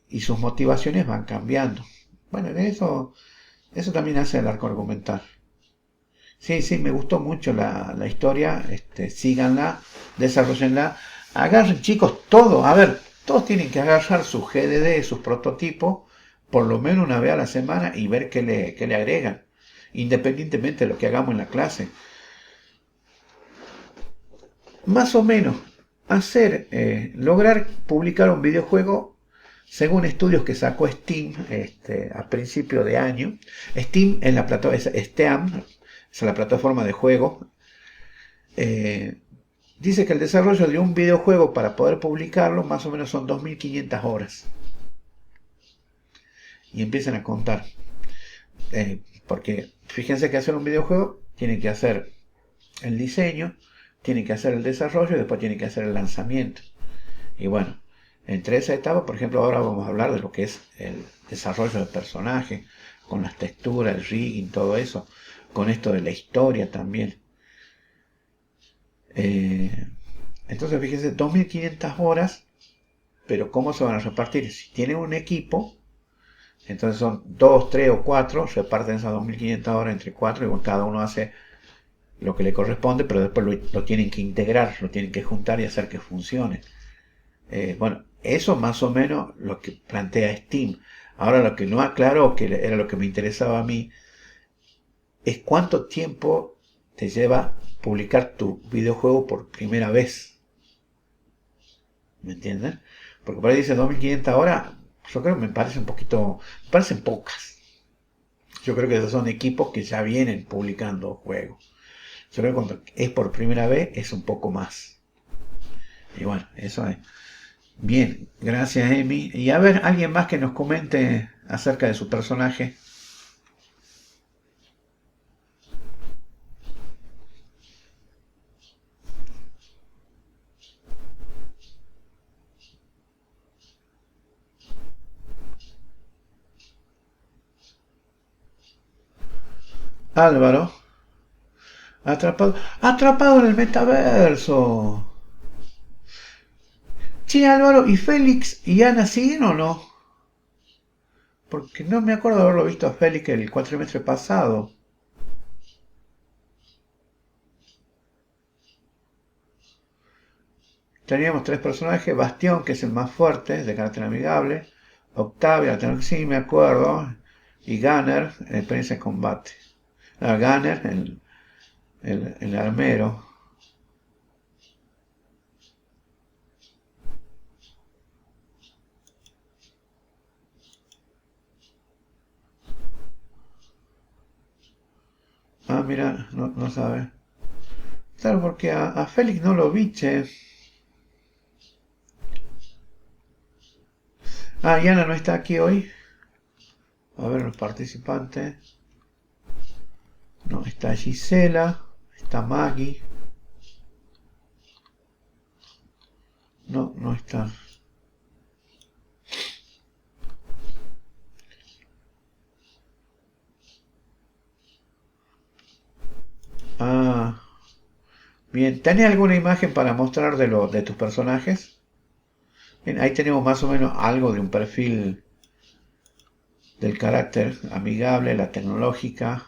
y sus motivaciones van cambiando. Bueno, eso también hace el arco argumental. Sí, sí, me gustó mucho la historia, síganla, desarrollenla, agarren chicos todo, a ver, todos tienen que agarrar su GDD, sus prototipos, por lo menos una vez a la semana y ver qué le agregan, independientemente de lo que hagamos en la clase. Más o menos, lograr publicar un videojuego según estudios que sacó Steam a principio de año. Steam es la plataforma, Steam, es la plataforma de juego. Dice que el desarrollo de un videojuego para poder publicarlo más o menos son 2.500 horas. Y empiezan a contar. Porque fíjense que hacer un videojuego tiene que hacer el diseño, tiene que hacer el desarrollo y después tiene que hacer el lanzamiento. Y bueno, entre esa etapa, por ejemplo, ahora vamos a hablar de lo que es el desarrollo del personaje, con las texturas, el rigging, todo eso, con esto de la historia también. Entonces, fíjense, 2.500 horas, pero ¿cómo se van a repartir? Si tienen un equipo, entonces son 2, 3 o 4, reparten esas 2.500 horas entre 4 y cada uno hace lo que le corresponde, pero después lo tienen que integrar, lo tienen que juntar y hacer que funcione. Bueno, eso más o menos lo que plantea Steam. Ahora lo que no aclaró, que era lo que me interesaba a mí, es cuánto tiempo te lleva publicar tu videojuego por primera vez. ¿Me entienden? Porque por ahí dice 2.500 horas, yo creo que me parece un poquito, me parecen pocas. Yo creo que esos son equipos que ya vienen publicando juegos. Yo creo que cuando es por primera vez es un poco más. Y bueno, eso es. Bien, gracias Emi. Y a ver, alguien más que nos comente acerca de su personaje. Álvaro, atrapado en el metaverso. Sí, Álvaro, ¿y Félix y Ana siguen o no? Porque no me acuerdo de haberlo visto a Félix el cuatrimestre pasado. Teníamos 3 personajes, Bastión, que es el más fuerte, de carácter amigable, Octavia, sí me acuerdo, y Gunner, experiencia en combate. Gunner, el armero. Ah, mira, no sabe. Claro, porque a Félix no lo vi, che. Ah, Yana no está aquí hoy. A ver los participantes. No, está Gisela, está Maggie. No está. Ah, bien. ¿Tenés alguna imagen para mostrar de tus personajes? Bien, ahí tenemos más o menos algo de un perfil del carácter amigable, la tecnológica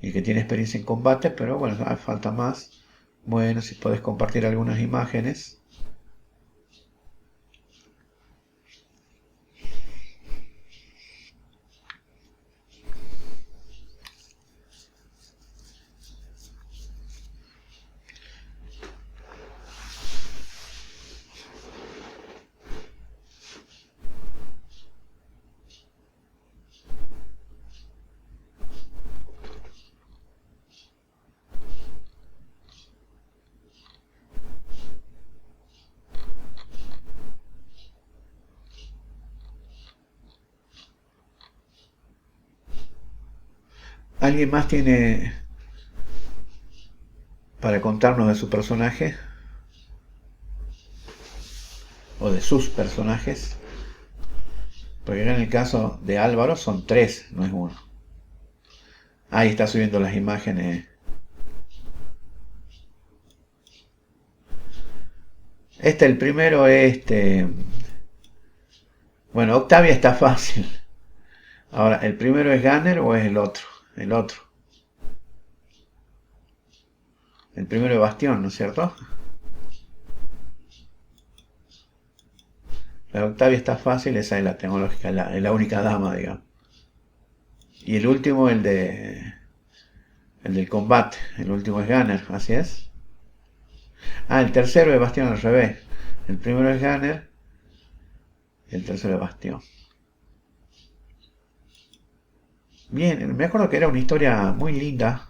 y que tiene experiencia en combate, pero bueno, falta más. Bueno, si podés compartir algunas imágenes. ¿Alguien más tiene para contarnos de su personaje? O de sus personajes. Porque acá en el caso de Álvaro son 3, no es 1. Ahí está subiendo las imágenes. El primero es Bueno, Octavia está fácil. Ahora, ¿el primero es Gunner o es el otro? El otro. El primero es Bastión, ¿no es cierto? La Octavia está fácil, esa es la tecnológica, es la única dama, digamos. Y el último, el del combate. El último es Gunner, ¿así es? Ah, el tercero es Bastión al revés. El primero es Gunner y el tercero es Bastión. Bien, me acuerdo que era una historia muy linda,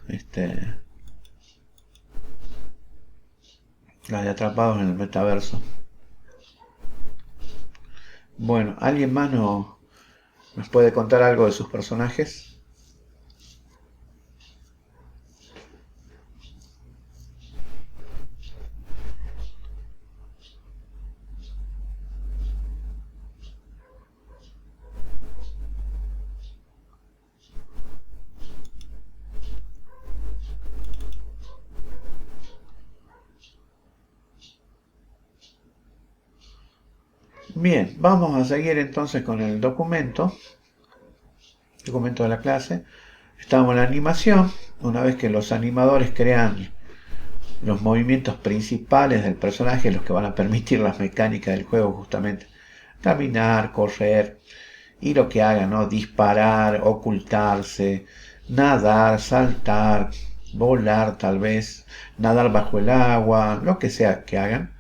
la de Atrapados en el Metaverso. Bueno, ¿alguien más nos puede contar algo de sus personajes? Bien, vamos a seguir entonces con el documento de la clase. Estamos en la animación. Una vez que los animadores crean los movimientos principales del personaje, los que van a permitir las mecánicas del juego, justamente caminar, correr y lo que hagan, ¿no? Disparar, ocultarse, nadar, saltar, volar, tal vez nadar bajo el agua, lo que sea que hagan,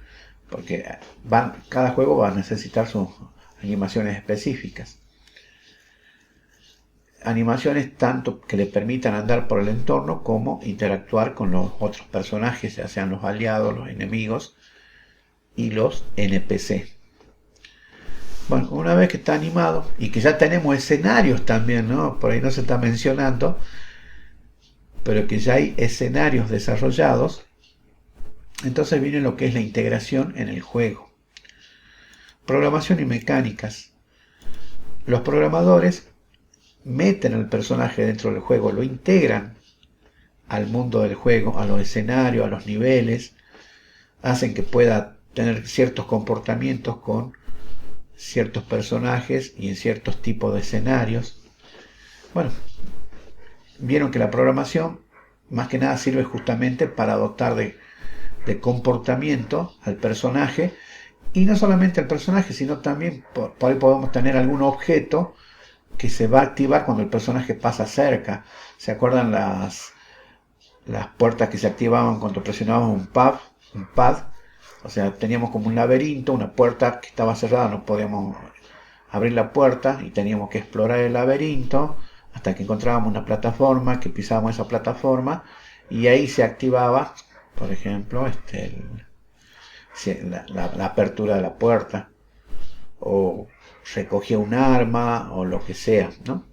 porque cada juego va a necesitar sus animaciones específicas. Animaciones tanto que le permitan andar por el entorno como interactuar con los otros personajes, ya sean los aliados, los enemigos y los NPC. Bueno, una vez que está animado y que ya tenemos escenarios también, ¿no? Por ahí no se está mencionando, pero que ya hay escenarios desarrollados, entonces viene lo que es la integración en el juego. Programación y mecánicas. Los programadores meten al personaje dentro del juego, lo integran al mundo del juego, a los escenarios, a los niveles, hacen que pueda tener ciertos comportamientos con ciertos personajes y en ciertos tipos de escenarios. Bueno, vieron que la programación más que nada sirve justamente para dotar de comportamiento al personaje, y no solamente al personaje, sino también por ahí podemos tener algún objeto que se va a activar cuando el personaje pasa cerca. ¿Se acuerdan las puertas que se activaban cuando presionábamos un pad? O sea, teníamos como un laberinto, una puerta que estaba cerrada, no podíamos abrir la puerta y teníamos que explorar el laberinto hasta que encontrábamos una plataforma, que pisábamos esa plataforma y ahí se activaba, por ejemplo, la apertura de la puerta, o recogía un arma o lo que sea, ¿no?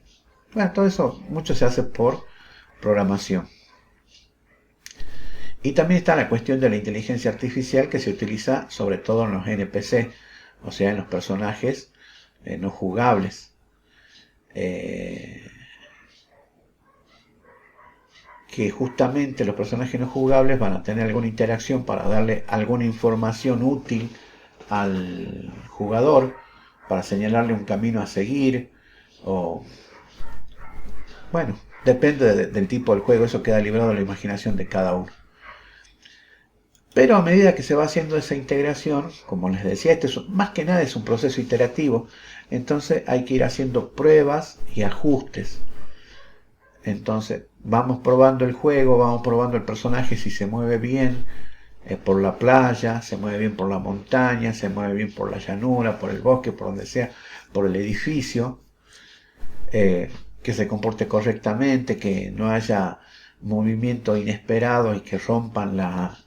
Bueno, todo eso mucho se hace por programación. Y también está la cuestión de la inteligencia artificial, que se utiliza sobre todo en los NPC, o sea, en los personajes no jugables. Que justamente los personajes no jugables van a tener alguna interacción para darle alguna información útil al jugador, para señalarle un camino a seguir, o bueno, depende del tipo del juego, eso queda librado a la imaginación de cada uno. Pero a medida que se va haciendo esa integración, como les decía, más que nada es un proceso iterativo, entonces hay que ir haciendo pruebas y ajustes. Entonces vamos probando el juego, vamos probando el personaje si se mueve bien por la playa, se mueve bien por la montaña, se mueve bien por la llanura, por el bosque, por donde sea, por el edificio, que se comporte correctamente, que no haya movimientos inesperados y que rompan la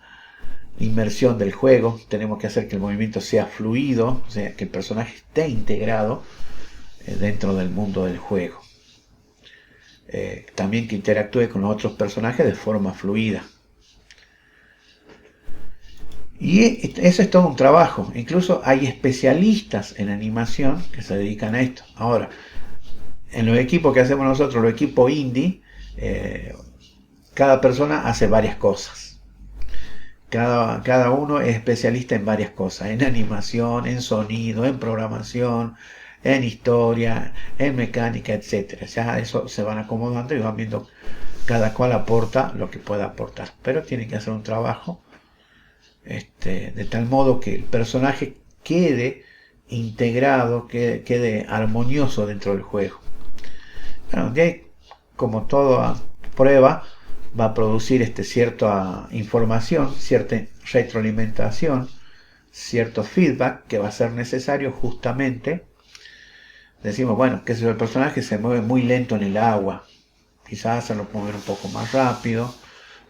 inmersión del juego. Tenemos que hacer que el movimiento sea fluido, o sea, que el personaje esté integrado dentro del mundo del juego. también que interactúe con los otros personajes de forma fluida. Y eso es todo un trabajo. Incluso hay especialistas en animación que se dedican a esto. Ahora, en los equipos que hacemos nosotros, los equipos indie, cada persona hace varias cosas. Cada uno es especialista en varias cosas. En animación, en sonido, en programación, en historia, en mecánica, etc. Ya eso se van acomodando y van viendo cada cual aporta lo que pueda aportar. Pero tiene que hacer un trabajo de tal modo que el personaje quede integrado, quede armonioso dentro del juego. Bueno, de ahí, como toda prueba, va a producir cierta información, cierta retroalimentación, cierto feedback que va a ser necesario justamente. Decimos, bueno, que si el personaje se mueve muy lento en el agua, quizás hacerlo mover un poco más rápido,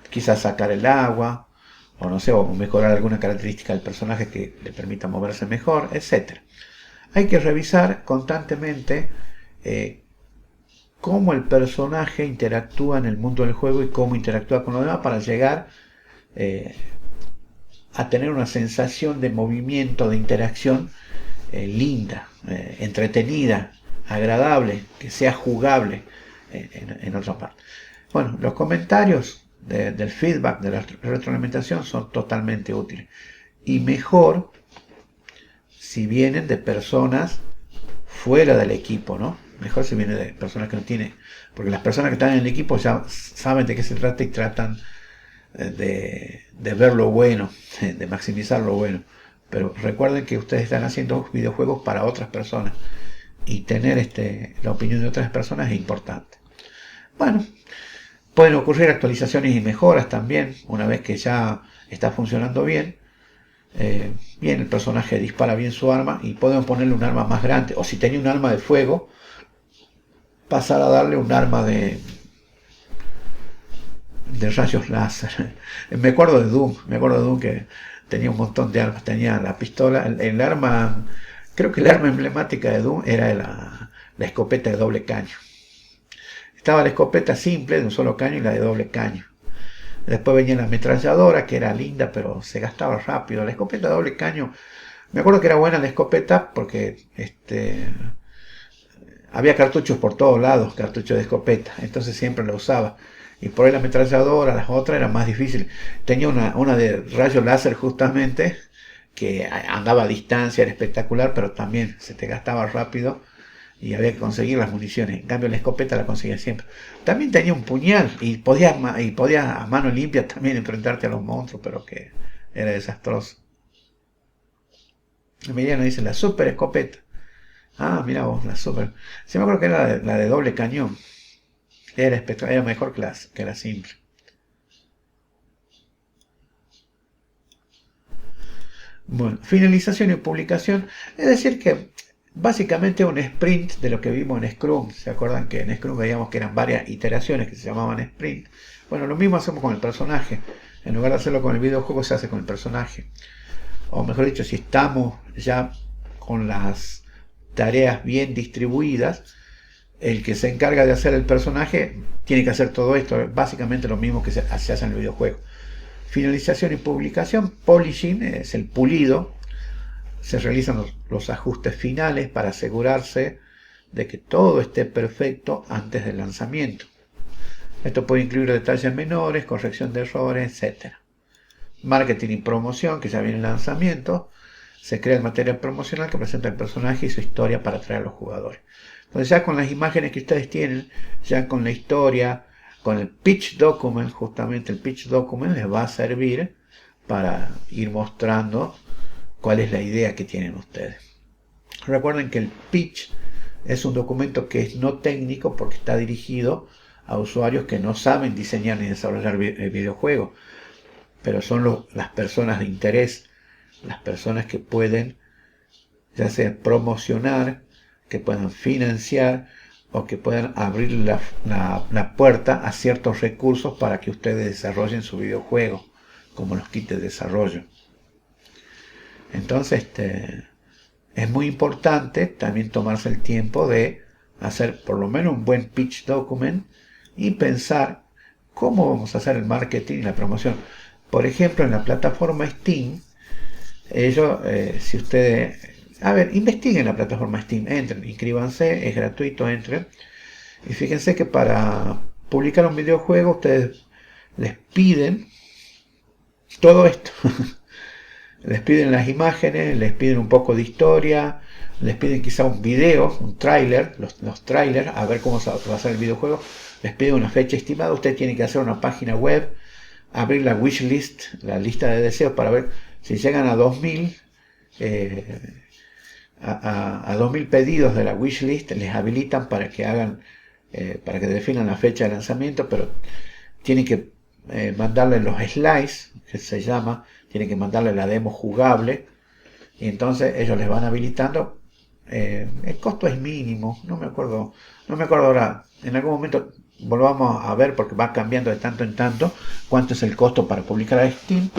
quizás sacar el agua, o no sé, o mejorar alguna característica del personaje que le permita moverse mejor, etc. Hay que revisar constantemente cómo el personaje interactúa en el mundo del juego y cómo interactúa con los demás para llegar a tener una sensación de movimiento, de interacción linda, entretenida, agradable, que sea jugable en otra parte. Bueno, los comentarios del feedback, de la retroalimentación son totalmente útiles. Y mejor si vienen de personas fuera del equipo, ¿no? Mejor si vienen de personas que no tienen. Porque las personas que están en el equipo ya saben de qué se trata y tratan de ver lo bueno, de maximizar lo bueno. Pero recuerden que ustedes están haciendo videojuegos para otras personas. Y tener la opinión de otras personas es importante. Bueno, pueden ocurrir actualizaciones y mejoras también, una vez que ya está funcionando bien. Bien, el personaje dispara bien su arma y podemos ponerle un arma más grande. O si tenía un arma de fuego, pasar a darle un arma de rayos láser. Me acuerdo de Doom que tenía un montón de armas. Tenía la pistola, el arma, creo que el arma emblemática de Doom era la escopeta de doble caño. Estaba la escopeta simple de un solo caño y la de doble caño. Después venía la ametralladora, que era linda, pero se gastaba rápido. La escopeta de doble caño, me acuerdo que era buena la escopeta porque había cartuchos por todos lados, cartuchos de escopeta, entonces siempre la usaba. Y por ahí la ametralladora, las otras eran más difíciles. Tenía una de rayo láser justamente, que andaba a distancia, era espectacular, pero también se te gastaba rápido. Y había que conseguir las municiones. En cambio la escopeta la conseguía siempre. También tenía un puñal y podía a mano limpia también enfrentarte a los monstruos, pero que era desastroso. Emiliano dice la super escopeta. Ah, mira vos, la super. Sí, me acuerdo que era la de doble cañón. Era mejor que la simple. Bueno, finalización y publicación. Es decir que básicamente un sprint de lo que vimos en Scrum. ¿Se acuerdan que en Scrum veíamos que eran varias iteraciones que se llamaban sprint? Bueno, lo mismo hacemos con el personaje. En lugar de hacerlo con el videojuego, se hace con el personaje. O mejor dicho, si estamos ya con las tareas bien distribuidas, el que se encarga de hacer el personaje tiene que hacer todo esto. Básicamente lo mismo que se hace en el videojuego. Finalización y publicación. Polishing es el pulido. Se realizan los ajustes finales para asegurarse de que todo esté perfecto antes del lanzamiento. Esto puede incluir detalles menores, corrección de errores, etc. Marketing y promoción, que ya viene el lanzamiento. Se crea el material promocional que presenta el personaje y su historia para atraer a los jugadores. Entonces ya con las imágenes que ustedes tienen, ya con la historia, con el pitch document, justamente el pitch document les va a servir para ir mostrando cuál es la idea que tienen ustedes. Recuerden que el pitch es un documento que es no técnico porque está dirigido a usuarios que no saben diseñar ni desarrollar videojuegos, pero son las personas de interés, las personas que pueden ya sea promocionar, que puedan financiar o que puedan abrir la puerta a ciertos recursos para que ustedes desarrollen su videojuego, como los kits de desarrollo. Entonces es muy importante también tomarse el tiempo de hacer por lo menos un buen pitch document y pensar cómo vamos a hacer el marketing y la promoción. Por ejemplo, en la plataforma Steam, ellos, si ustedes, a ver, investiguen la plataforma Steam, entren, inscríbanse, es gratuito, entren, y fíjense que para publicar un videojuego ustedes les piden todo esto. Les piden las imágenes, les piden un poco de historia, les piden quizá un video, un tráiler, los trailers, a ver cómo va a ser el videojuego. Les piden una fecha estimada. Usted tiene que hacer una página web, abrir la wishlist, la lista de deseos, para ver si llegan a 2000, a 2000 pedidos de la wishlist, les habilitan para que hagan, para que definan la fecha de lanzamiento, pero tienen que mandarle los slides, que se llama, tienen que mandarle la demo jugable, y entonces ellos les van habilitando. El costo es mínimo, no me acuerdo ahora, en algún momento volvamos a ver, porque va cambiando de tanto en tanto cuánto es el costo para publicar a Steam,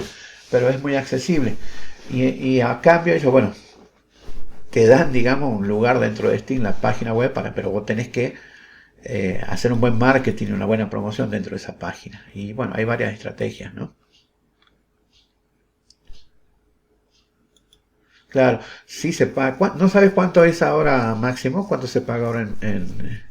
pero es muy accesible, y a cambio ellos, bueno, te dan, digamos, un lugar dentro de Steam, la página web, pero vos tenés que hacer un buen marketing y una buena promoción dentro de esa página. Y bueno, hay varias estrategias, ¿no? Claro, sí se paga. ¿No sabes cuánto es ahora máximo? ¿Cuánto se paga ahora en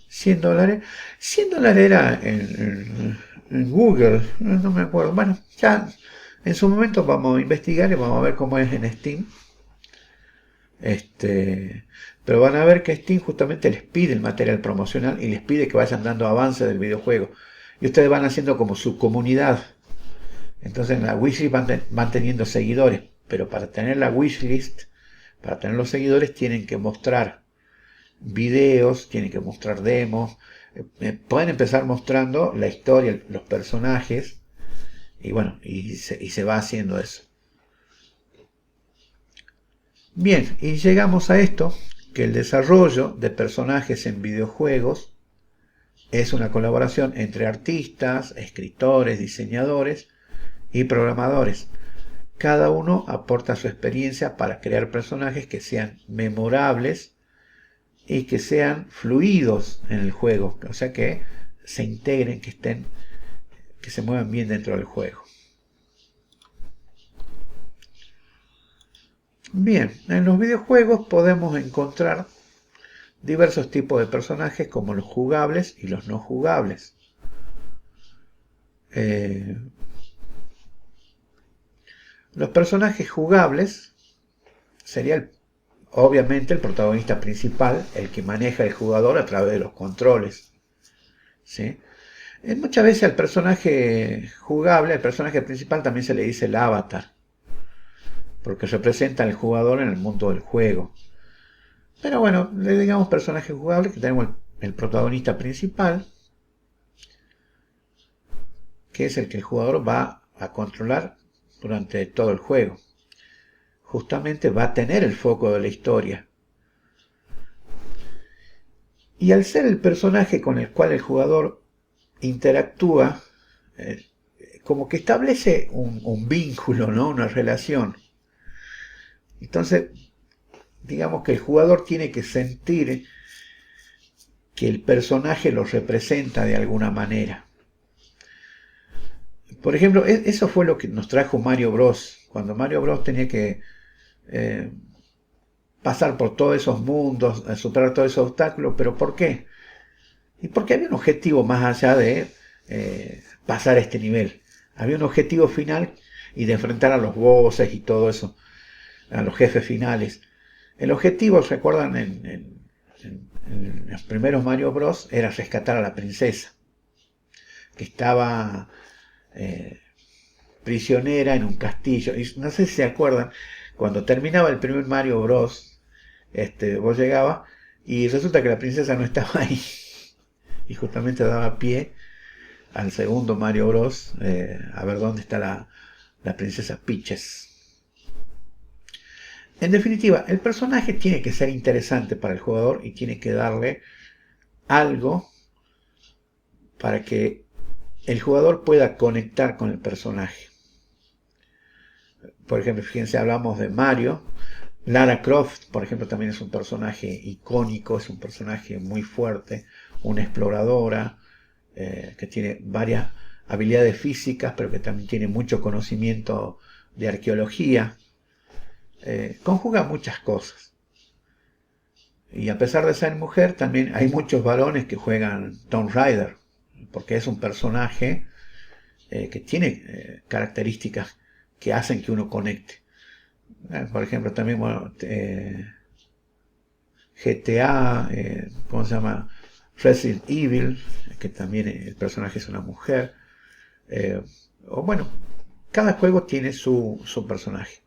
$100? $100 era en Google, no me acuerdo. Bueno, ya en su momento vamos a investigar y vamos a ver cómo es en Steam. Pero van a ver que Steam justamente les pide el material promocional y les pide que vayan dando avance del videojuego. Y ustedes van haciendo como su comunidad. Entonces en la wishlist van teniendo seguidores. Pero para tener la wishlist, para tener los seguidores, tienen que mostrar videos, tienen que mostrar demos. Pueden empezar mostrando la historia, los personajes. Y bueno, y se va haciendo eso. Bien, y llegamos a esto, que el desarrollo de personajes en videojuegos es una colaboración entre artistas, escritores, diseñadores y programadores. Cada uno aporta su experiencia para crear personajes que sean memorables y que sean fluidos en el juego, o sea, que se integren, que se muevan bien dentro del juego. Bien, en los videojuegos podemos encontrar diversos tipos de personajes, como los jugables y los no jugables. Los personajes jugables sería obviamente el protagonista principal, el que maneja el jugador a través de los controles, ¿sí? Muchas veces al personaje jugable, al personaje principal, también se le dice el avatar, porque representa al jugador en el mundo del juego. Pero bueno, le digamos personaje jugable, que tenemos el protagonista principal, que es el que el jugador va a controlar durante todo el juego. Justamente va a tener el foco de la historia. Y al ser el personaje con el cual el jugador interactúa, como que establece un vínculo, ¿no? Una relación. Entonces, digamos que el jugador tiene que sentir que el personaje lo representa de alguna manera. Por ejemplo, eso fue lo que nos trajo Mario Bros. Cuando Mario Bros. Tenía que pasar por todos esos mundos, superar todos esos obstáculos. ¿Pero por qué? Y porque había un objetivo más allá de pasar este nivel. Había un objetivo final y de enfrentar a los bosses y todo eso, a los jefes finales. El objetivo, recuerdan, en los primeros Mario Bros. Era rescatar a la princesa, que estaba prisionera en un castillo. Y no sé si se acuerdan, cuando terminaba el primer Mario Bros., vos llegabas y resulta que la princesa no estaba ahí. Y justamente daba pie al segundo Mario Bros. A ver dónde está la princesa Peaches. En definitiva, el personaje tiene que ser interesante para el jugador y tiene que darle algo para que el jugador pueda conectar con el personaje. Por ejemplo, fíjense, hablamos de Mario. Lara Croft, por ejemplo, también es un personaje icónico, es un personaje muy fuerte, una exploradora que tiene varias habilidades físicas, pero que también tiene mucho conocimiento de arqueología. Conjuga muchas cosas. Y a pesar de ser mujer, también hay muchos varones que juegan Tomb Raider, porque es un personaje que tiene características que hacen que uno conecte. Por ejemplo, también, bueno, GTA, ¿cómo se llama? Resident Evil, que también el personaje es una mujer. O bueno, cada juego tiene su personaje.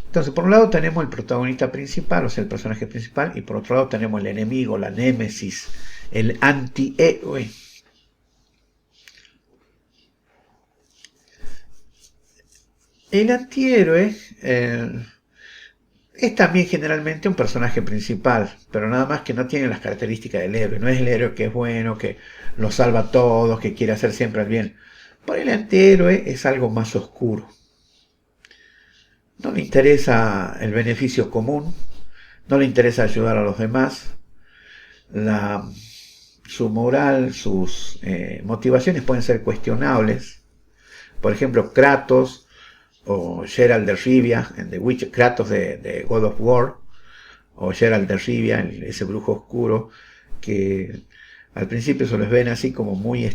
Entonces, por un lado tenemos el protagonista principal, o sea, el personaje principal, y por otro lado tenemos el enemigo, la némesis, el antihéroe. El antihéroe es también generalmente un personaje principal, pero nada más que no tiene las características del héroe. No es el héroe que es bueno, que lo salva a todos, que quiere hacer siempre el bien. Por el antihéroe es algo más oscuro. No le interesa el beneficio común, no le interesa ayudar a los demás. Su moral, sus motivaciones pueden ser cuestionables. Por ejemplo, Kratos o Geralt de Rivia en The Witcher, Kratos de God of War, o Geralt de Rivia, ese brujo oscuro, que al principio se los ven así como muy,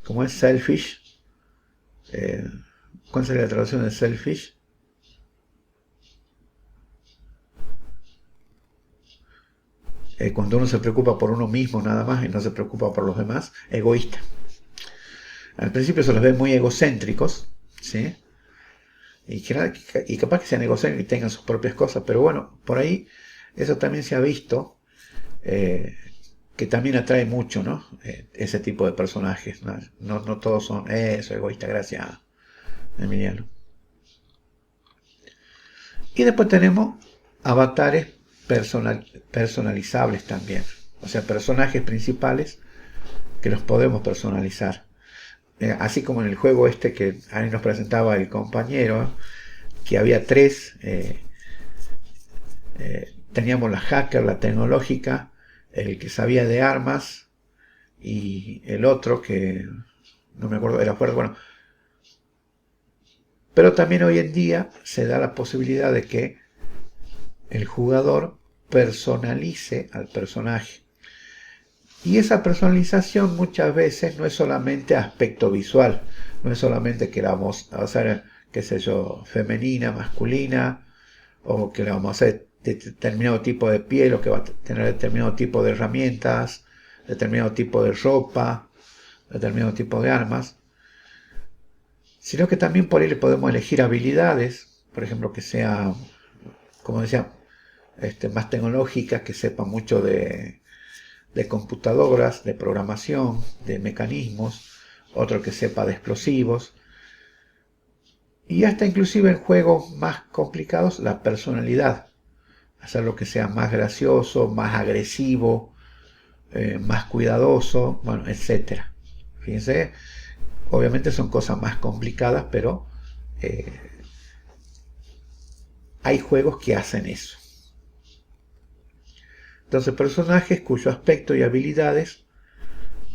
como es selfish. ¿Cuál sería la traducción de selfish? Cuando uno se preocupa por uno mismo nada más y no se preocupa por los demás, egoísta. Al principio se los ve muy egocéntricos, ¿sí? Y capaz que sean egocéntricos y tengan sus propias cosas, pero bueno, por ahí eso también se ha visto, que también atrae mucho, ¿no? Ese tipo de personajes. No todos son eso, egoísta, gracias, Emiliano. Y después tenemos avatares personalizables también, o sea, personajes principales que los podemos personalizar. Así como en el juego que ahí nos presentaba el compañero, que había tres. Teníamos la hacker, la tecnológica, el que sabía de armas y el otro que no me acuerdo, era fuerte. Bueno, pero también hoy en día se da la posibilidad de que el jugador personalice al personaje. Y esa personalización muchas veces no es solamente aspecto visual, no es solamente que la vamos a hacer, qué sé yo, femenina, masculina, o que la vamos a hacer de determinado tipo de piel, o que va a tener determinado tipo de herramientas, determinado tipo de ropa, determinado tipo de armas, sino que también por ahí le podemos elegir habilidades, por ejemplo, que sea, como decía, más tecnológicas, que sepa mucho de computadoras, de programación, de mecanismos, otro que sepa de explosivos, y hasta inclusive en juegos más complicados la personalidad, hacer lo que sea más gracioso, más agresivo, más cuidadoso, bueno, etcétera. Fíjense, obviamente son cosas más complicadas, pero hay juegos que hacen eso. Entonces, personajes cuyo aspecto y habilidades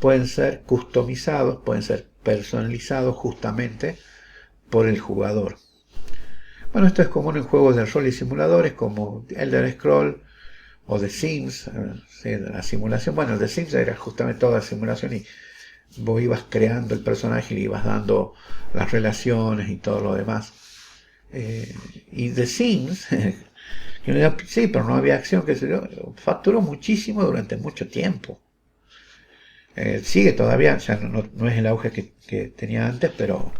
pueden ser customizados, pueden ser personalizados justamente por el jugador. Bueno, esto es común en juegos de rol y simuladores como Elder Scrolls o The Sims, ¿sí? La simulación. Bueno, The Sims era justamente toda la simulación y vos ibas creando el personaje y le ibas dando las relaciones y todo lo demás. Y The Sims, sí, pero no había acción, que se facturó muchísimo durante mucho tiempo. Sigue todavía, ya no es el auge que tenía antes, pero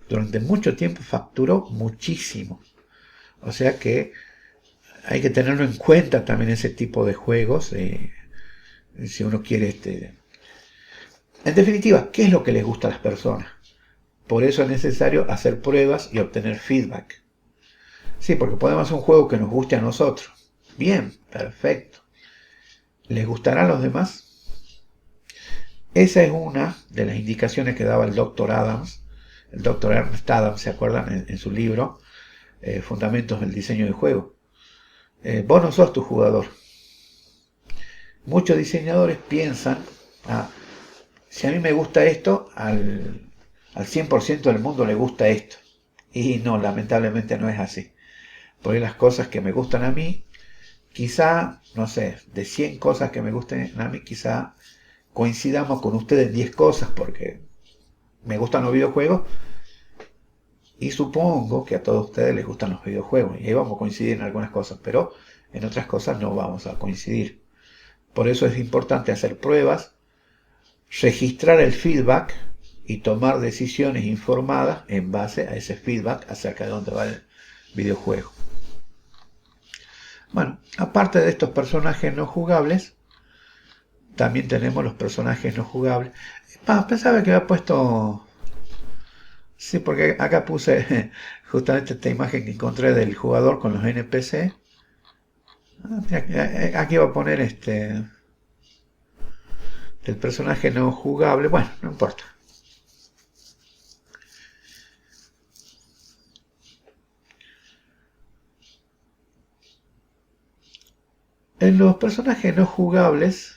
durante mucho tiempo facturó muchísimo. O sea que hay que tenerlo en cuenta también ese tipo de juegos, si uno quiere. En definitiva, ¿qué es lo que les gusta a las personas? Por eso es necesario hacer pruebas y obtener feedback. Sí, porque podemos hacer un juego que nos guste a nosotros. Bien, perfecto. ¿Les gustará a los demás? Esa es una de las indicaciones que daba el Dr. Adams, el Dr. Ernest Adams, ¿se acuerdan? En su libro, fundamentos del diseño de juego. Vos no sos tu jugador. Muchos diseñadores piensan, si a mí me gusta esto, al 100% del mundo le gusta esto. Y no, lamentablemente no es así. Porque las cosas que me gustan a mí, quizá, no sé, de 100 cosas que me gusten a mí, quizá coincidamos con ustedes en 10 cosas, porque me gustan los videojuegos y supongo que a todos ustedes les gustan los videojuegos. Y ahí vamos a coincidir en algunas cosas, pero en otras cosas no vamos a coincidir. Por eso es importante hacer pruebas, registrar el feedback y tomar decisiones informadas en base a ese feedback acerca de dónde va el videojuego. Bueno, aparte de estos personajes no jugables, también tenemos los personajes no jugables. Pensaba que había puesto... Sí, porque acá puse justamente esta imagen que encontré del jugador con los NPC. Aquí va a poner el personaje no jugable. Bueno, no importa. En los personajes no jugables,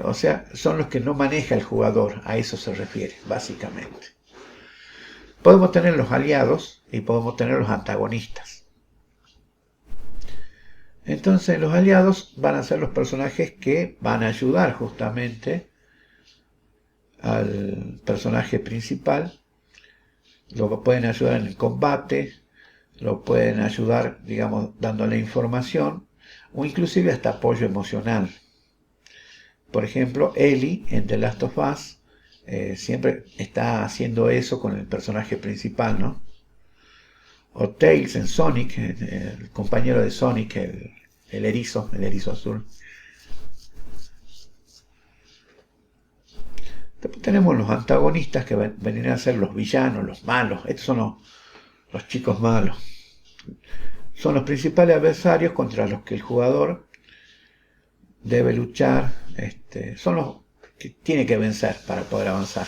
o sea, son los que no maneja el jugador, a eso se refiere, básicamente. Podemos tener los aliados y podemos tener los antagonistas. Entonces los aliados van a ser los personajes que van a ayudar justamente al personaje principal. Lo pueden ayudar en el combate, lo pueden ayudar, digamos, dándole información o inclusive hasta apoyo emocional. Por ejemplo, Ellie en The Last of Us siempre está haciendo eso con el personaje principal, ¿no? O Tails en Sonic, el compañero de Sonic, el erizo azul. Después tenemos los antagonistas que vendrían a ser los villanos, los malos. Estos son los chicos malos. Son los principales adversarios contra los que el jugador debe luchar. Son los que tiene que vencer para poder avanzar.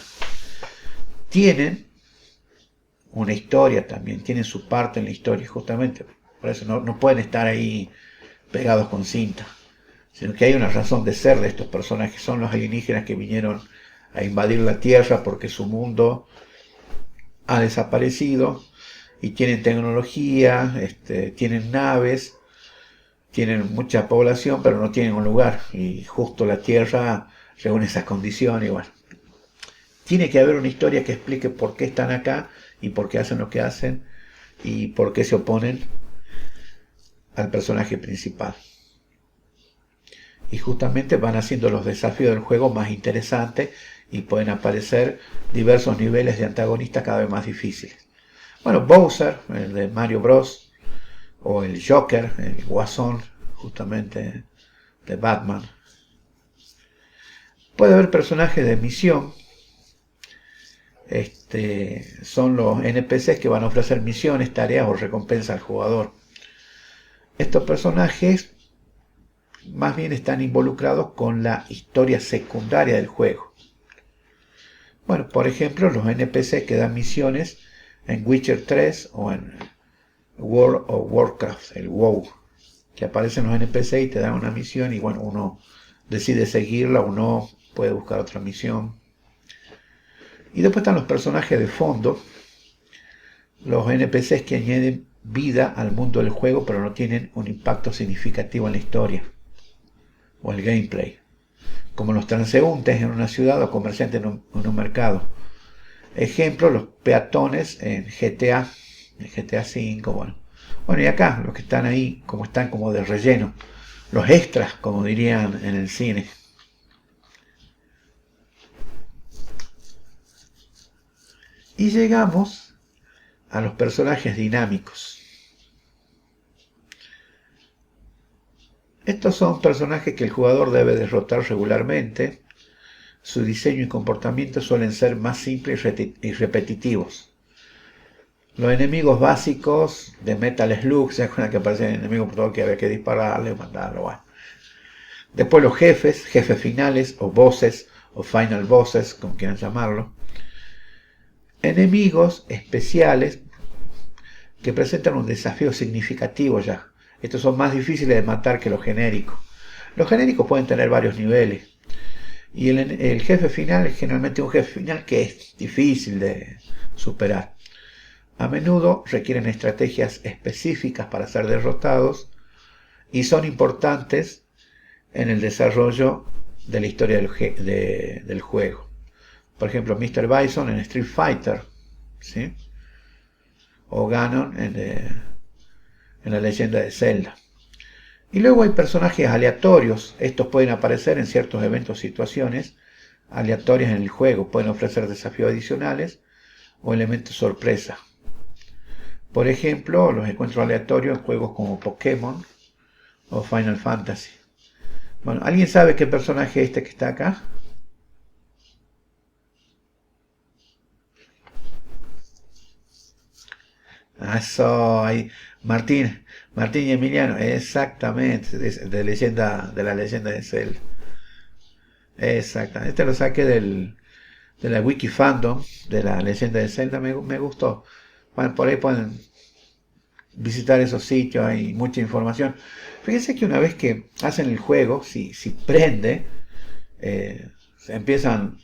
Tienen una historia también, tienen su parte en la historia, justamente. Por eso no pueden estar ahí pegados con cinta, sino que hay una razón de ser de estos personajes. Son los alienígenas que vinieron a invadir la Tierra porque su mundo ha desaparecido y tienen tecnología, tienen naves, tienen mucha población, pero no tienen un lugar, y justo la Tierra reúne esas condiciones. Y bueno, tiene que haber una historia que explique por qué están acá y por qué hacen lo que hacen y por qué se oponen al personaje principal. Y justamente van haciendo los desafíos del juego más interesantes y pueden aparecer diversos niveles de antagonistas cada vez más difíciles. Bueno, Bowser, el de Mario Bros, o el Joker, el Guasón, justamente de Batman. Puede haber personajes de misión. Son los NPCs que van a ofrecer misiones, tareas o recompensas al jugador. Estos personajes más bien están involucrados con la historia secundaria del juego. Bueno, por ejemplo, los NPC que dan misiones en Witcher 3 o en World of Warcraft, el WoW, que aparecen los NPC y te dan una misión y bueno, uno decide seguirla o no, puede buscar otra misión. Y después están los personajes de fondo, los NPCs que añaden vida al mundo del juego pero no tienen un impacto significativo en la historia o el gameplay, como los transeúntes en una ciudad o comerciantes en un mercado. Ejemplo, los peatones en GTA 5, bueno, y acá los que están ahí están como de relleno, los extras, como dirían en el cine. Y llegamos a los personajes dinámicos. Estos son personajes que el jugador debe derrotar regularmente. Su diseño y comportamiento suelen ser más simples y repetitivos. Los enemigos básicos de Metal Slug, ¿se acuerdan que aparecen enemigos por todo que había que dispararle, mandarlo? Bueno. Después los jefes finales o bosses o final bosses, como quieran llamarlo. enemigos especiales que presentan un desafío significativo ya. Estos son más difíciles de matar que los genéricos. Los genéricos pueden tener varios niveles. Y el jefe final es generalmente un jefe final que es difícil de superar. A menudo requieren estrategias específicas para ser derrotados y son importantes en el desarrollo de la historia del juego. Por ejemplo, Mr. Bison en Street Fighter, ¿sí? O Ganon en la leyenda de Zelda. Y luego hay personajes aleatorios. Estos pueden aparecer en ciertos eventos o situaciones aleatorias en el juego. Pueden ofrecer desafíos adicionales o elementos sorpresa. Por ejemplo, los encuentros aleatorios en juegos como Pokémon o Final Fantasy. Bueno, ¿alguien sabe qué personaje es este que está acá? Eso, ahí. Martín y Emiliano, exactamente, de la leyenda de Zelda. Exactamente, este lo saqué de la Wiki Fandom de la leyenda de Zelda, me gustó. Bueno, por ahí pueden visitar esos sitios, hay mucha información. Fíjense que una vez que hacen el juego, si prende, empiezan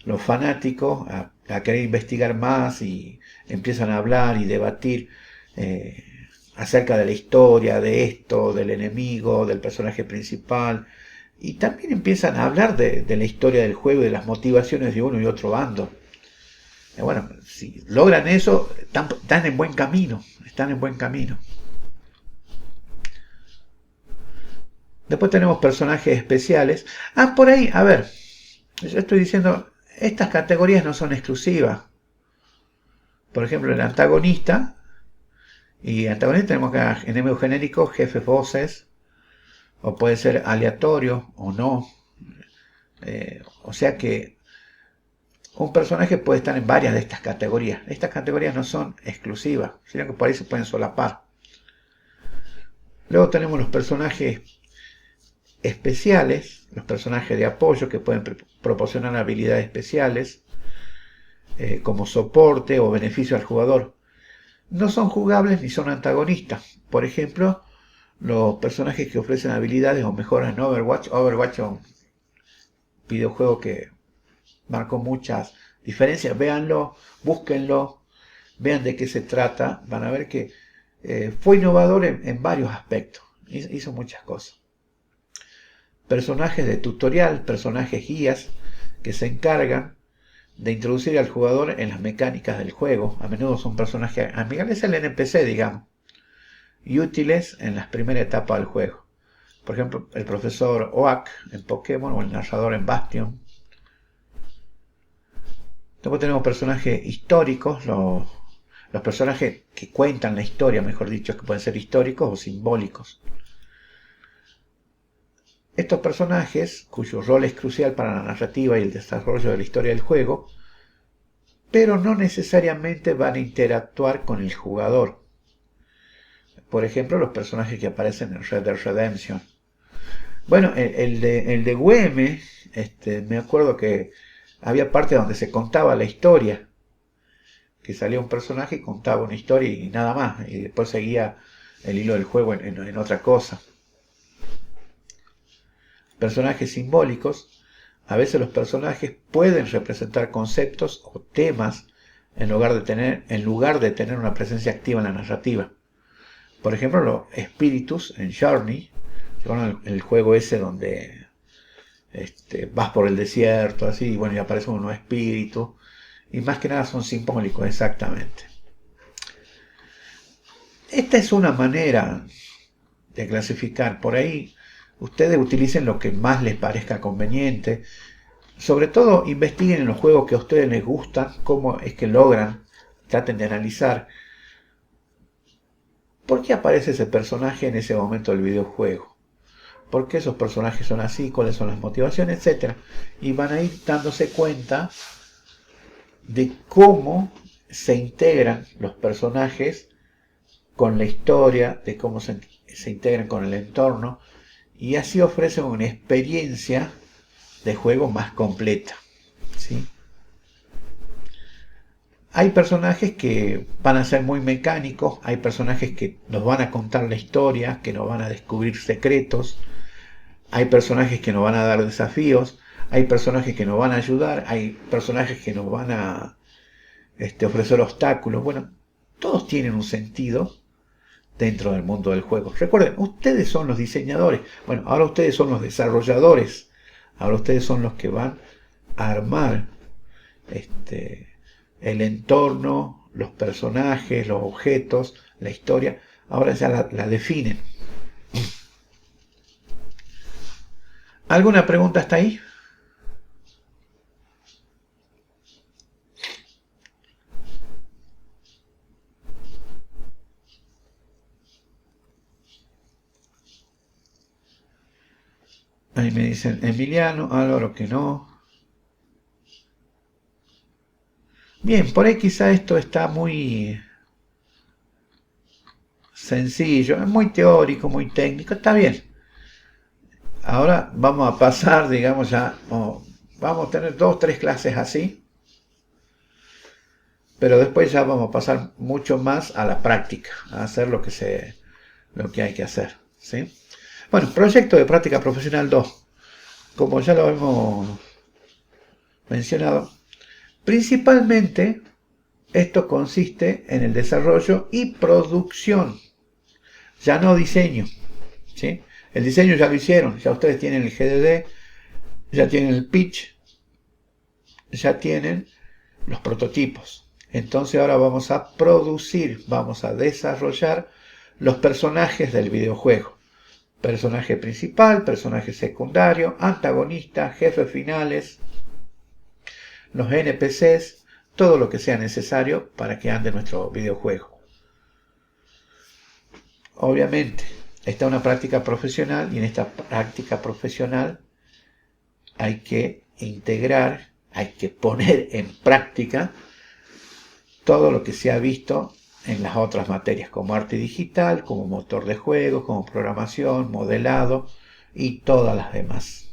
los fanáticos a querer investigar más y empiezan a hablar y debatir acerca de la historia, de esto, del enemigo, del personaje principal, y también empiezan a hablar de la historia del juego y de las motivaciones de uno y otro bando. Bueno, si logran eso, están en buen camino, Después tenemos personajes especiales. Por ahí, a ver, yo estoy diciendo, estas categorías no son exclusivas. Por ejemplo, el antagonista. Y antagonista tenemos que enemigos genéricos, jefes, voces, o puede ser aleatorio o no. O sea que un personaje puede estar en varias de estas categorías. Estas categorías no son exclusivas, sino que por ahí se pueden solapar. Luego tenemos los personajes especiales, los personajes de apoyo que pueden proporcionar habilidades especiales, como soporte o beneficio al jugador. No son jugables ni son antagonistas. Por ejemplo, los personajes que ofrecen habilidades o mejoras en Overwatch. Overwatch es un videojuego que marcó muchas diferencias. Véanlo, búsquenlo, vean de qué se trata. Van a ver que fue innovador en varios aspectos. Hizo muchas cosas. Personajes de tutorial, personajes guías que se encargan de introducir al jugador en las mecánicas del juego. A menudo son personajes amigables, el NPC, digamos, y útiles en las primeras etapas del juego. Por ejemplo, el profesor Oak en Pokémon o el narrador en Bastion. Luego tenemos personajes históricos, los personajes que cuentan la historia, mejor dicho, que pueden ser históricos o simbólicos. Estos personajes, cuyo rol es crucial para la narrativa y el desarrollo de la historia del juego, pero no necesariamente van a interactuar con el jugador. Por ejemplo, los personajes que aparecen en Red Dead Redemption. Bueno, el de Güeme, me acuerdo que había parte donde se contaba la historia, que salía un personaje y contaba una historia y nada más, y después seguía el hilo del juego en otra cosa. Personajes simbólicos. A veces los personajes pueden representar conceptos o temas en lugar de tener una presencia activa en la narrativa. Por ejemplo, los espíritus en Journey, el juego ese donde vas por el desierto, así, y bueno, y aparece un nuevo espíritu, y más que nada son simbólicos, exactamente. Esta es una manera de clasificar. Por ahí ustedes utilicen lo que más les parezca conveniente. Sobre todo investiguen en los juegos que a ustedes les gustan, cómo es que logran, traten de analizar por qué aparece ese personaje en ese momento del videojuego, por qué esos personajes son así, cuáles son las motivaciones, etc. Y van a ir dándose cuenta de cómo se integran los personajes con la historia, de cómo se integran con el entorno, y así ofrecen una experiencia de juego más completa, ¿sí? hay personajes que van a ser muy mecánicos, hay personajes que nos van a contar la historia, que nos van a descubrir secretos, hay personajes que nos van a dar desafíos, hay personajes que nos van a ayudar, hay personajes que nos van a ofrecer obstáculos. Bueno, todos tienen un sentido dentro del mundo del juego. Recuerden, ustedes son los diseñadores. Bueno, ahora ustedes son los desarrolladores. Ahora ustedes son los que van a armar el entorno, los personajes, los objetos, la historia. Ahora ya la definen. ¿Alguna pregunta hasta ahí? Ahí me dicen Emiliano, Álvaro que no. Bien, por ahí quizá esto está muy sencillo, es muy teórico, muy técnico, está bien. Ahora vamos a pasar, digamos ya, vamos a tener 2 o 3 clases así, pero después ya vamos a pasar mucho más a la práctica, a hacer lo que hay que hacer, ¿sí? Bueno, proyecto de práctica profesional 2, como ya lo hemos mencionado, principalmente esto consiste en el desarrollo y producción, ya no diseño, ¿sí? El diseño ya lo hicieron, ya ustedes tienen el GDD, ya tienen el pitch, ya tienen los prototipos. Entonces ahora vamos a producir, vamos a desarrollar los personajes del videojuego. Personaje principal, personaje secundario, antagonista, jefes finales, los NPCs, todo lo que sea necesario para que ande nuestro videojuego. Obviamente, está una práctica profesional y en esta práctica profesional hay que integrar, hay que poner en práctica todo lo que se ha visto en las otras materias, como arte digital, como motor de juegos, como programación, modelado y todas las demás.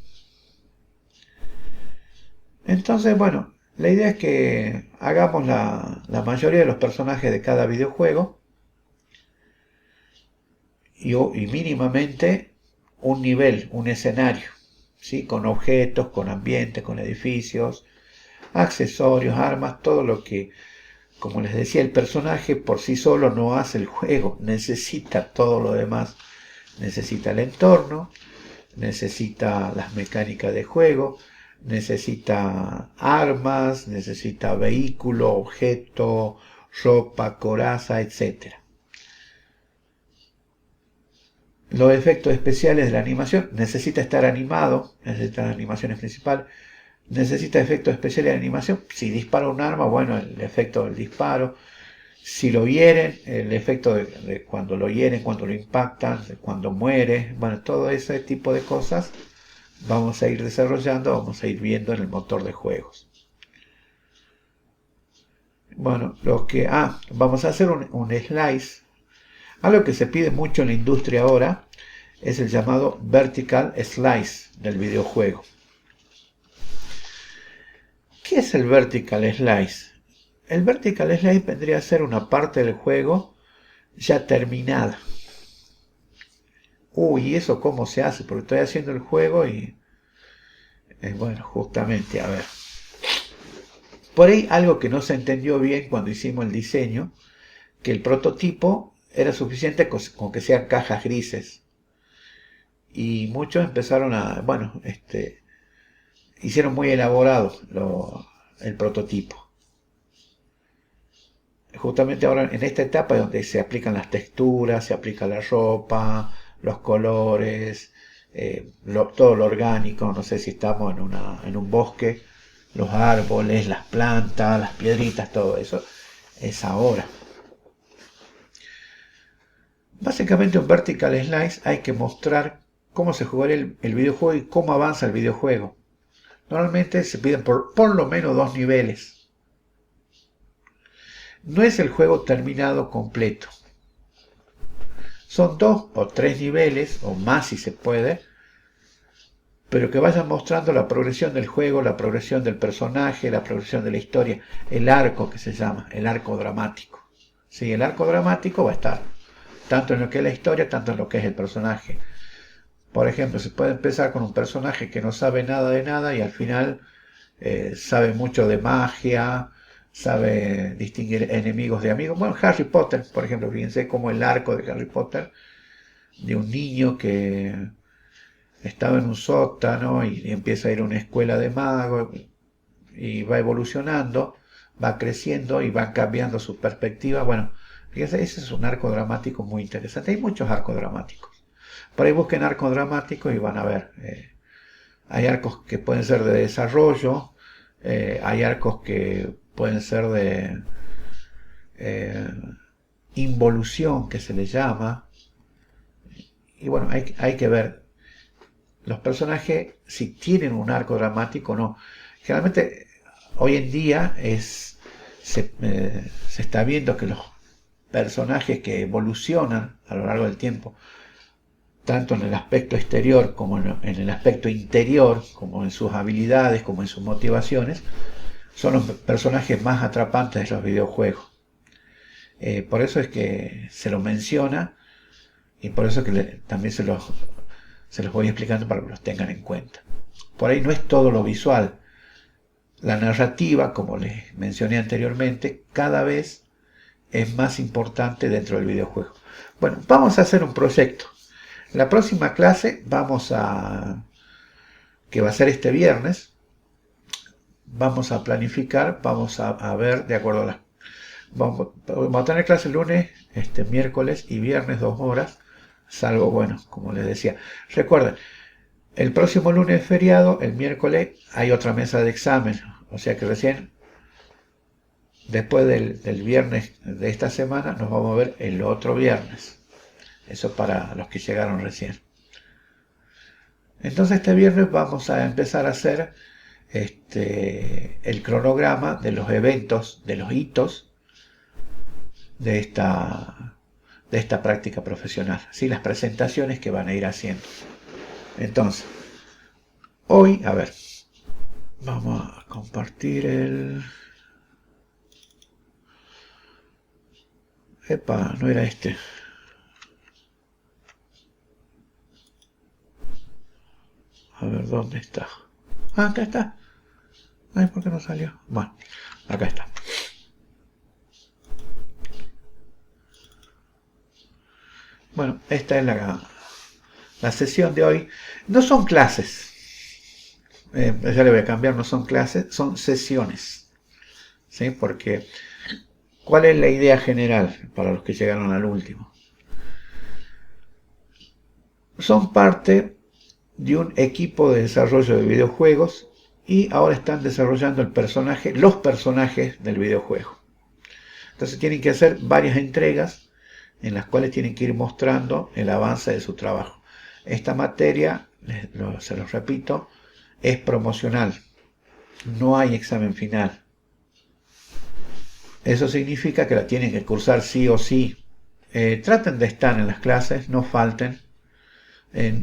Entonces, bueno, la idea es que hagamos la mayoría de los personajes de cada videojuego y mínimamente un nivel, un escenario, ¿sí? Con objetos, con ambientes, con edificios, accesorios, armas, todo lo que, como les decía, el personaje por sí solo no hace el juego, necesita todo lo demás, necesita el entorno, necesita las mecánicas de juego, necesita armas, necesita vehículo, objeto, ropa, coraza, etc. Los efectos especiales de la animación, necesita estar animado, necesita las animaciones principales, necesita efectos especiales de animación. Si dispara un arma, bueno, el efecto del disparo. Si lo hieren, el efecto de cuando lo hieren, cuando lo impactan, de cuando muere, bueno, todo ese tipo de cosas vamos a ir desarrollando, vamos a ir viendo en el motor de juegos. Bueno, vamos a hacer un slice. Algo que se pide mucho en la industria ahora es el llamado vertical slice del videojuego. ¿Qué es el vertical slice? El vertical slice vendría a ser una parte del juego ya terminada. ¿Y eso cómo se hace? Porque estoy haciendo el juego y... bueno, justamente, a ver. Por ahí algo que no se entendió bien cuando hicimos el diseño, que el prototipo era suficiente con que sean cajas grises. Y muchos empezaron a... bueno, hicieron muy elaborado el prototipo. Justamente ahora en esta etapa donde se aplican las texturas, se aplica la ropa, los colores, todo lo orgánico, no sé si estamos en un bosque, los árboles, las plantas, las piedritas, todo eso es ahora. Básicamente un vertical slice hay que mostrar cómo se jugaría el videojuego y cómo avanza el videojuego. Normalmente se piden por lo menos 2 niveles. No es el juego terminado completo. Son 2 o 3 niveles, o más si se puede, pero que vayan mostrando la progresión del juego, la progresión del personaje, la progresión de la historia, el arco que se llama, el arco dramático. Sí, el arco dramático va a estar tanto en lo que es la historia, tanto en lo que es el personaje. Por ejemplo, se puede empezar con un personaje que no sabe nada de nada y al final sabe mucho de magia, sabe distinguir enemigos de amigos. Bueno, Harry Potter, por ejemplo, fíjense cómo el arco de Harry Potter, de un niño que estaba en un sótano y empieza a ir a una escuela de magos y va evolucionando, va creciendo y va cambiando su perspectiva. Bueno, fíjense, ese es un arco dramático muy interesante. Hay muchos arcos dramáticos. Por ahí busquen arcos dramáticos y van a ver. Hay arcos que pueden ser de desarrollo, hay arcos que pueden ser de involución, que se le llama. Y bueno, hay que ver los personajes si tienen un arco dramático o no. Generalmente hoy en día se está viendo que los personajes que evolucionan a lo largo del tiempo, tanto en el aspecto exterior como en el aspecto interior, como en sus habilidades, como en sus motivaciones, son los personajes más atrapantes de los videojuegos. Por eso es que se lo menciona y por eso que también se los voy explicando para que los tengan en cuenta. Por ahí no es todo lo visual. La narrativa, como les mencioné anteriormente, cada vez es más importante dentro del videojuego. Bueno, vamos a hacer un proyecto. La próxima clase que va a ser este viernes, vamos a planificar, vamos a ver de acuerdo a las... Vamos a tener clase el lunes, miércoles y viernes 2 horas, salvo, bueno, como les decía. Recuerden, el próximo lunes es feriado, el miércoles hay otra mesa de examen, o sea que recién, después del viernes de esta semana, nos vamos a ver el otro viernes. Eso para los que llegaron recién. Entonces este viernes vamos a empezar a hacer el cronograma de los eventos, de los hitos de esta práctica profesional. ¿Sí? Las presentaciones que van a ir haciendo. Entonces, hoy, a ver, vamos a compartir Epa, no era este. A ver, ¿dónde está? Ah, acá está. Ay, ¿por qué no salió? Bueno, acá está. Bueno, esta es la sesión de hoy. No son clases. Ya le voy a cambiar, no son clases, son sesiones. ¿Sí? Porque, ¿cuál es la idea general para los que llegaron al último? Son parte de un equipo de desarrollo de videojuegos y ahora están desarrollando los personajes del videojuego. Entonces tienen que hacer varias entregas en las cuales tienen que ir mostrando el avance de su trabajo. Esta materia, se los repito, es promocional. No hay examen final. Eso significa que la tienen que cursar sí o sí. Traten de estar en las clases, no falten.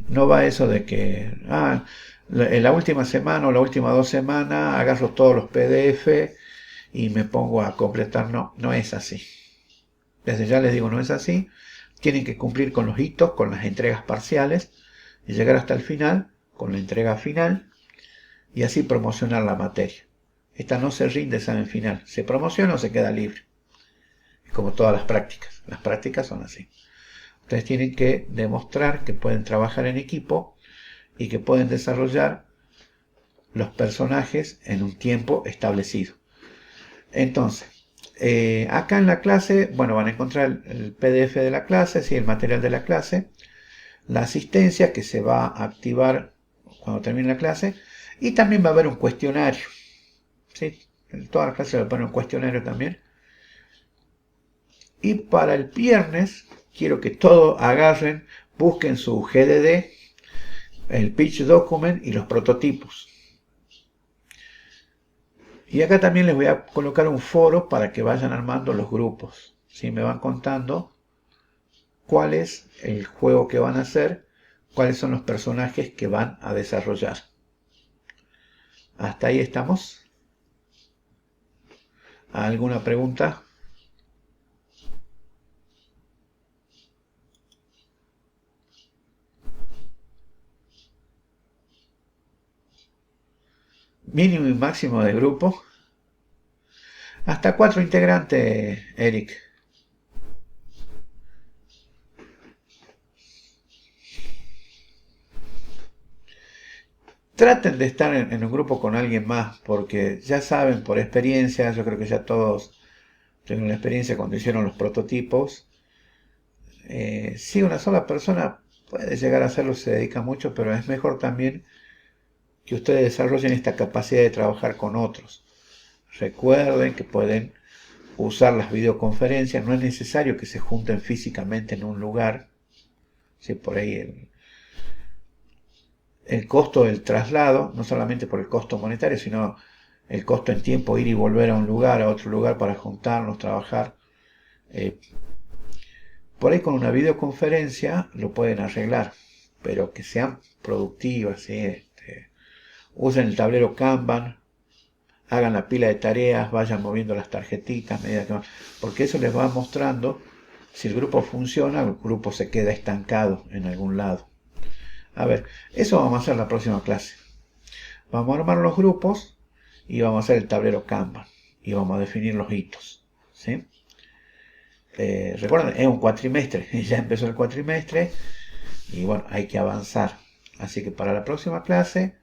No va eso de que en la última semana o la última 2 semanas agarro todos los PDF y me pongo a completar. No, no es así. Desde ya les digo, no es así. Tienen que cumplir con los hitos, con las entregas parciales y llegar hasta el final, con la entrega final y así promocionar la materia. Esta no se rinde examen final. Se promociona o se queda libre. Es como todas las prácticas. Las prácticas son así. Ustedes tienen que demostrar que pueden trabajar en equipo y que pueden desarrollar los personajes en un tiempo establecido. Entonces, acá en la clase, bueno, van a encontrar el PDF de la clase, ¿sí? El material de la clase, la asistencia que se va a activar cuando termine la clase y también va a haber un cuestionario. ¿Sí? En todas las clases va a poner un cuestionario también. Y para el viernes quiero que todos agarren, busquen su GDD, el pitch document y los prototipos. Y acá también les voy a colocar un foro para que vayan armando los grupos. ¿Sí? Me van contando cuál es el juego que van a hacer cuáles son los personajes que van a desarrollar. ¿Hasta ahí estamos? ¿Alguna pregunta? Mínimo y máximo de grupo. Hasta 4 integrantes, Eric. Traten de estar en un grupo con alguien más, porque ya saben por experiencia, yo creo que ya todos tienen la experiencia cuando hicieron los prototipos. Si una sola persona puede llegar a hacerlo, se dedica mucho, pero es mejor también que ustedes desarrollen esta capacidad de trabajar con otros. Recuerden que pueden usar las videoconferencias, no es necesario que se junten físicamente en un lugar. Si por ahí el costo del traslado, no solamente por el costo monetario, sino el costo en tiempo, ir y volver a un lugar, a otro lugar para juntarnos, trabajar. Por ahí con una videoconferencia lo pueden arreglar, pero que sean productivas, ¿sí? Usen el tablero Kanban, hagan la pila de tareas, vayan moviendo las tarjetitas, porque eso les va mostrando si el grupo funciona o el grupo se queda estancado en algún lado. A ver, eso vamos a hacer la próxima clase. Vamos a armar los grupos y vamos a hacer el tablero Kanban y vamos a definir los hitos, ¿sí? Recuerden, es un cuatrimestre, ya empezó el cuatrimestre y bueno, hay que avanzar. Así que para la próxima clase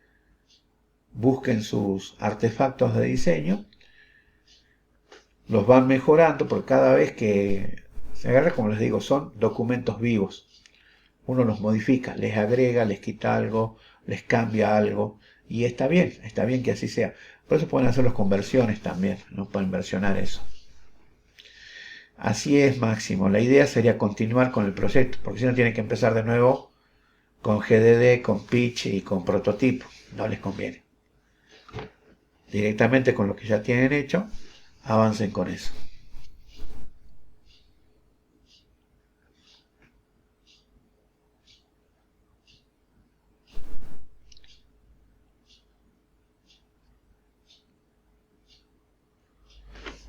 busquen sus artefactos de diseño, los van mejorando porque cada vez que se agarra, como les digo, son documentos vivos. Uno los modifica, les agrega, les quita algo, les cambia algo y está bien que así sea. Por eso pueden hacer las conversiones también, no pueden versionar eso. Así es, Máximo. La idea sería continuar con el proyecto, porque si no tienen que empezar de nuevo con GDD, con pitch y con prototipo. No les conviene. Directamente con lo que ya tienen hecho, avancen con eso.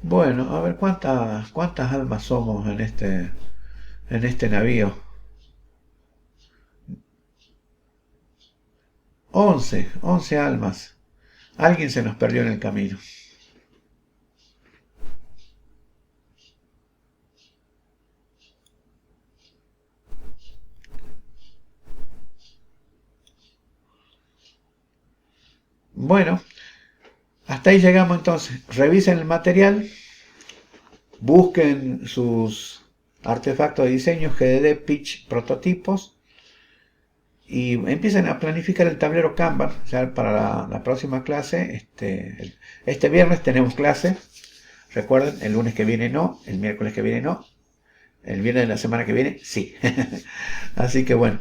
Bueno, a ver cuántas almas somos en este navío. 11 almas. Alguien se nos perdió en el camino. Bueno, hasta ahí llegamos entonces. Revisen el material, busquen sus artefactos de diseño, GDD, pitch, prototipos y empiecen a planificar el tablero Kanban ya para la próxima clase. Este viernes tenemos clase. Recuerden, el lunes que viene no, el miércoles que viene no, el viernes de la semana que viene sí. Así que bueno.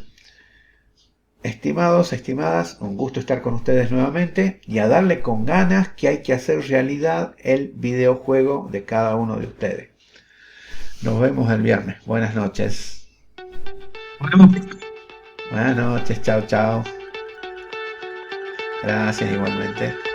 Estimados, estimadas, un gusto estar con ustedes nuevamente y a darle con ganas que hay que hacer realidad el videojuego de cada uno de ustedes. Nos vemos el viernes. Buenas noches. Buenas noches, chao, chao. Gracias igualmente.